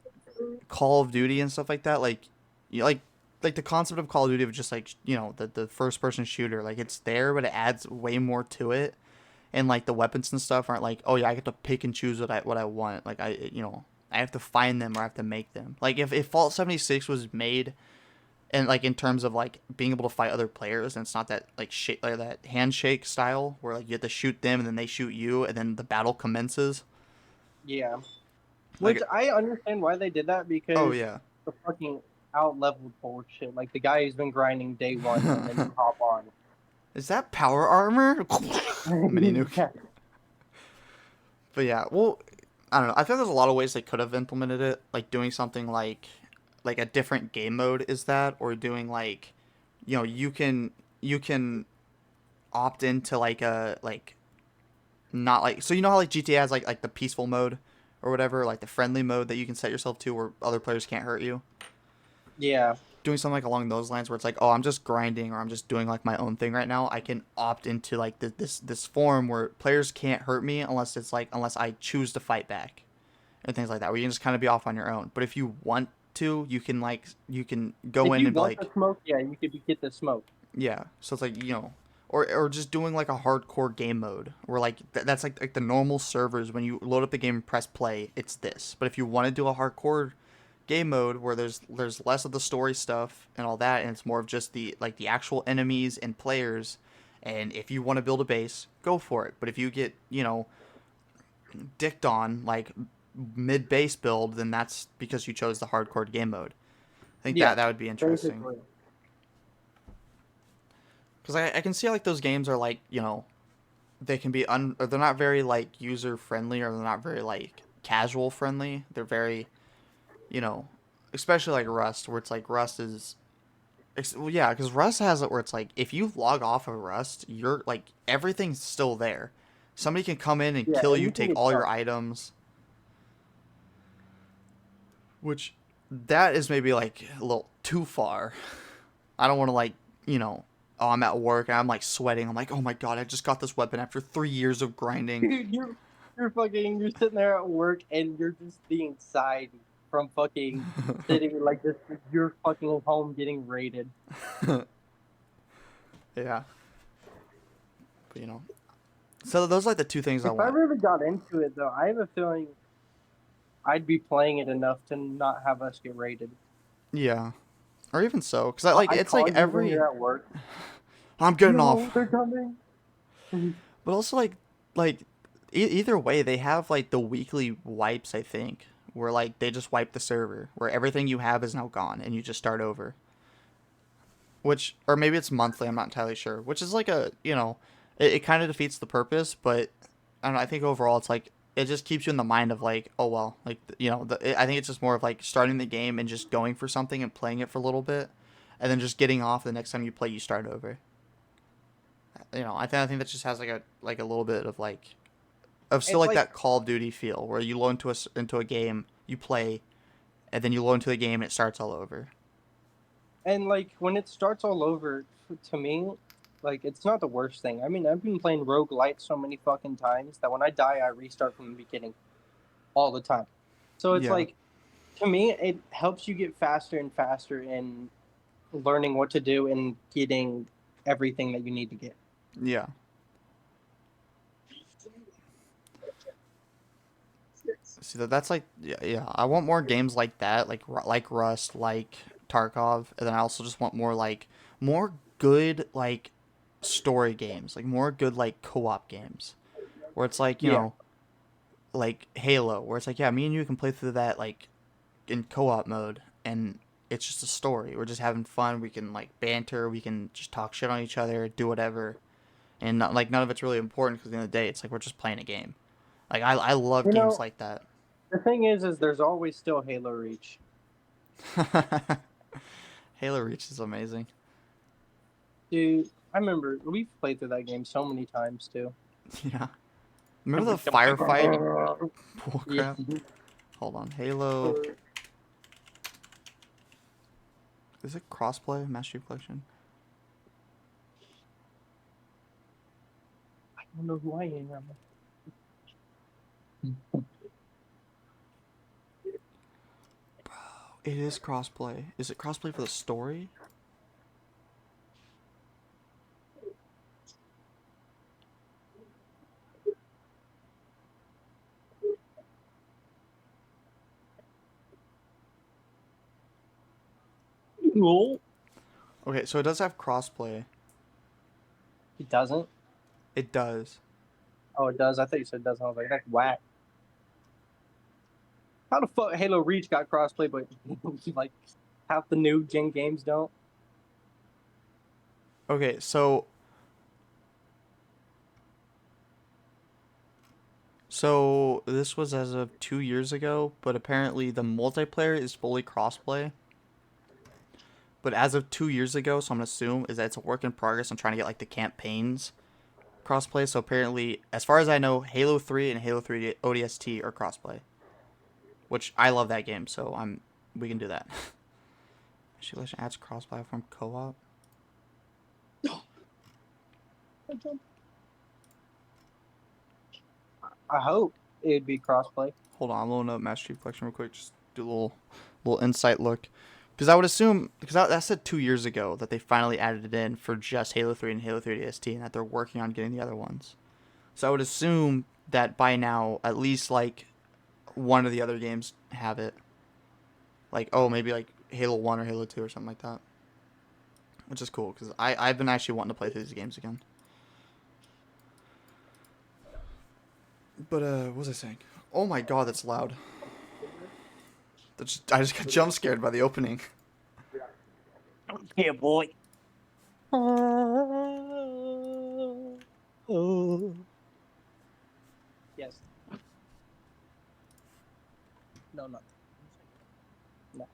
Call of Duty and stuff like that. Like you like the concept of Call of Duty of just like the first person shooter. Like it's there, but it adds way more to it. And like the weapons and stuff aren't like, oh yeah, I get to pick and choose what I want. Like I have to find them or I have to make them. Like if Fallout 76 was made and like in terms of like being able to fight other players, and it's not that like that handshake style where like you have to shoot them and then they shoot you and then the battle commences. Yeah. Like, Which I understand why they did that because oh yeah. the fucking out leveled bullshit. Like the guy who's been grinding day one and then you hop on. Is that power armor? Mini nuke. Yeah. But yeah, well, I don't know. I think there's a lot of ways they could have implemented it, like doing something like a different game mode is that, or doing like, you can opt into like a like not like so how like GTA has like the peaceful mode or whatever, like the friendly mode that you can set yourself to where other players can't hurt you. Yeah. Doing something like along those lines where it's like, oh, I'm just grinding or I'm just doing like my own thing right now. I can opt into like this form where players can't hurt me unless I choose to fight back and things like that. Where you can just kind of be off on your own. But if you want to, you can go If in you and be want like, the smoke, yeah, you could get the smoke. yeah. So it's like or just doing like a hardcore game mode where like that's like the normal servers when you load up the game and press play, it's this. But if you want to do a hardcore game mode where there's less of the story stuff and all that, and it's more of just the actual enemies and players, and if you want to build a base, go for it. But if you get dicked on like mid base build, then that's because you chose the hardcore game mode. I think that would be interesting. Basically. Because I can see how, like those games are like they can be or they're not very like user friendly, or they're not very like casual friendly. They're very especially like Rust, where it's like Rust is, well, yeah, because Rust has it where it's like if you log off of Rust, you're like everything's still there. Somebody can come in and kill you, take all your items, which that is maybe like a little too far. I don't want to like oh, I'm at work and I'm like sweating. I'm like, oh my god, I just got this weapon after 3 years of grinding. Dude, you're sitting there at work and you're just being sighed from fucking sitting like this. You're fucking home getting raided. Yeah. But so those are like the two things I If I want. really got into it though, I have a feeling I'd be playing it enough to not have us get raided. Yeah. Or even so, because it's like when every. you're at work. I'm getting No, off. they're coming. But also like either way, they have like the weekly wipes. I think where like they just wipe the server, where everything you have is now gone and you just start over. Which, or maybe it's monthly. I'm not entirely sure. Which is like it kind of defeats the purpose. But I don't know. I think overall, it's like it just keeps you in the mind of like, oh well, like I think it's just more of like starting the game and just going for something and playing it for a little bit, and then just getting off. The next time you play, you start over. I think that just has like a little bit of like of still like that Call of Duty feel where you load into a game, you play, and then you load into the game and it starts all over. And like when it starts all over, to me, like it's not the worst thing. I mean, I've been playing roguelite so many fucking times that when I die, I restart from the beginning all the time. So it's Yeah. like To me, it helps you get faster and faster in learning what to do and getting everything that you need to get. Yeah. See that's like yeah. I want more games like that, like Rust, like Tarkov, and then I also just want more good like story games, like more good like co-op games, where it's like Yeah. like Halo, where it's like yeah, me and you can play through that like in co-op mode, and it's just a story. We're just having fun. We can like banter. We can just talk shit on each other, do whatever, and not, like none of it's really important because at the end of the day, it's like we're just playing a game. Like I love You games know, like that. the thing is there's always still Halo Reach. Halo Reach is amazing. Dude, I remember we've played through that game so many times too. Yeah. Remember the firefight Yeah. bullcrap? Hold on. Halo. Is it crossplay? Master Chief Collection? I don't know who I am. It is crossplay. Is it crossplay for the story? No. Okay, so it does have crossplay. It doesn't? It does. Oh, it does. I thought you said it doesn't. I was like, that's whack. How the fuck Halo Reach got crossplay, but like half the new gen games don't? Okay, so this was as of 2 years ago, but apparently the multiplayer is fully crossplay. But as of 2 years ago, so I'm gonna assume is that it's a work in progress. I'm trying to get like the campaigns crossplay. So apparently, as far as I know, Halo 3 and Halo 3 ODST are crossplay, which I love that game. So we can do that. Simulation adds cross-platform co-op. I hope it'd be crossplay. Hold on, I'm loading up Master Chief Collection real quick. Just do a little insight look. Because I would assume, because that said 2 years ago that they finally added it in for just Halo 3 and Halo 3 DST, and that they're working on getting the other ones. So I would assume that by now, at least like one of the other games have it. Like, oh, maybe like Halo 1 or Halo 2 or something like that. Which is cool, because I've been actually wanting to play through these games again. But, what was I saying? Oh my god, that's loud. I just got jump scared by the opening. Yeah, boy. Yes. No, no. No.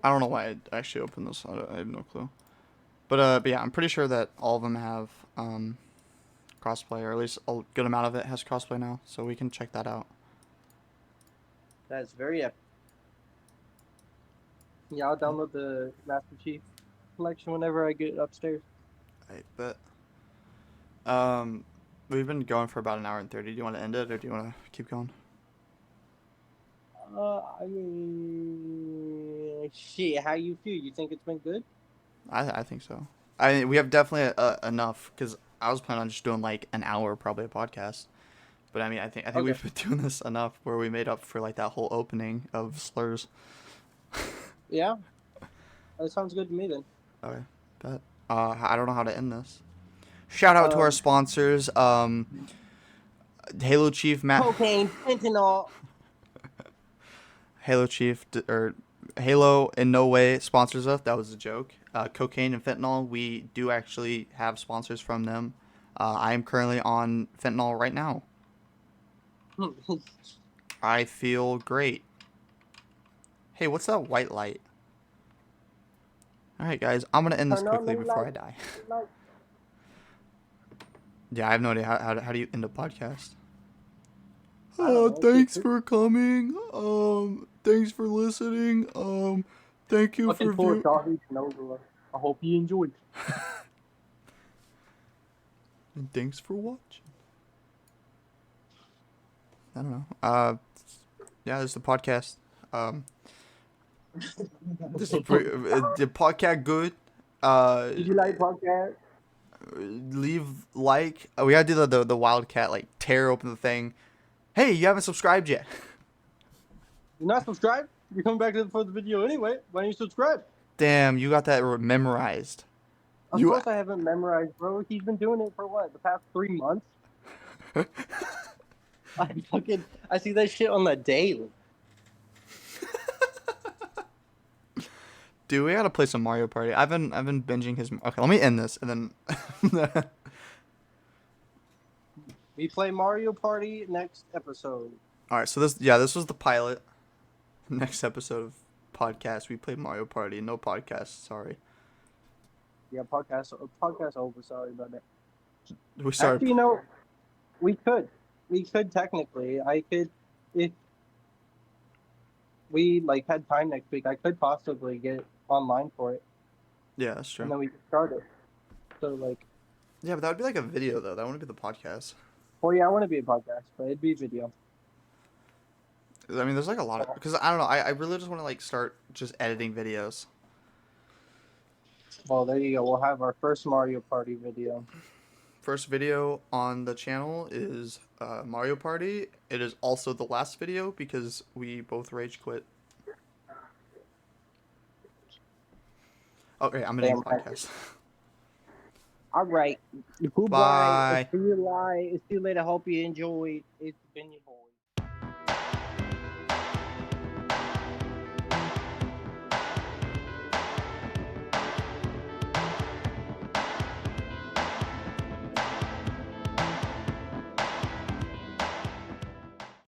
I don't know why I actually opened this. I have no clue. But yeah, I'm pretty sure that all of them have crossplay, or at least a good amount of it has crossplay now, so we can check that out. That's very epic. Yeah, I'll download the Master Chief Collection whenever I get upstairs. I bet. We've been going for about an hour and 30. Do you want to end it, or do you want to keep going? I mean, shit. How you feel? You think it's been good? I think so. We have definitely enough, because I was planning on just doing like an hour, probably a podcast. But I mean, I think Okay. we've been doing this enough where we made up for like that whole opening of slurs. Yeah, that sounds good to me then. Okay, bet. I don't know how to end this. Shout out to our sponsors. Halo Chief Matt. Cocaine, fentanyl. Halo Chief or Halo in no way sponsors us. That was a joke. Cocaine and fentanyl. We do actually have sponsors from them. I am currently on fentanyl right now. I feel great. Hey, what's that white light? All right, guys. I'm gonna end this Turn on quickly them before I lights. die. Yeah, I have no idea how do you end a podcast. know, Thanks shit. for coming. Thanks for listening. Thank you Fucking for poor view. Charlie Shinoda. I hope you enjoyed. And thanks for watching. I don't know. Yeah, this is the podcast. This is the podcast good. Did you like podcast? Leave like. We gotta do the wildcat, like tear open the thing. Hey, you haven't subscribed yet. You're not subscribed? You're coming back for the video anyway. Why don't you subscribe? Damn, you got that memorized. Of You course I haven't memorized, bro. He's been doing it for what? The past 3 months? I see that shit on the daily. Dude, we gotta play some Mario Party. I've been binging his. Okay, let me end this and then. We play Mario Party next episode. All right, so this was the pilot. Next episode of podcast, we play Mario Party. No podcast, sorry. Yeah, podcast over. Sorry about that. We started. Actually, we could technically. I could, if we like had time next week, I could possibly get online for it, Yeah, that's and true. then we could start it. So like, Yeah, but that would be like a video though. That wouldn't be the podcast. well, yeah, I want to be a podcast, but it'd be video. I mean, there's like a lot of because I don't know. I really just want to like start just editing videos. Well, there you go. We'll have our first Mario Party video. First video on the channel is Mario Party. It is also the last video because we both rage quit. Okay, I'm gonna end the podcast. All right. Bye. It's too late. I hope you enjoyed. It's been your boy.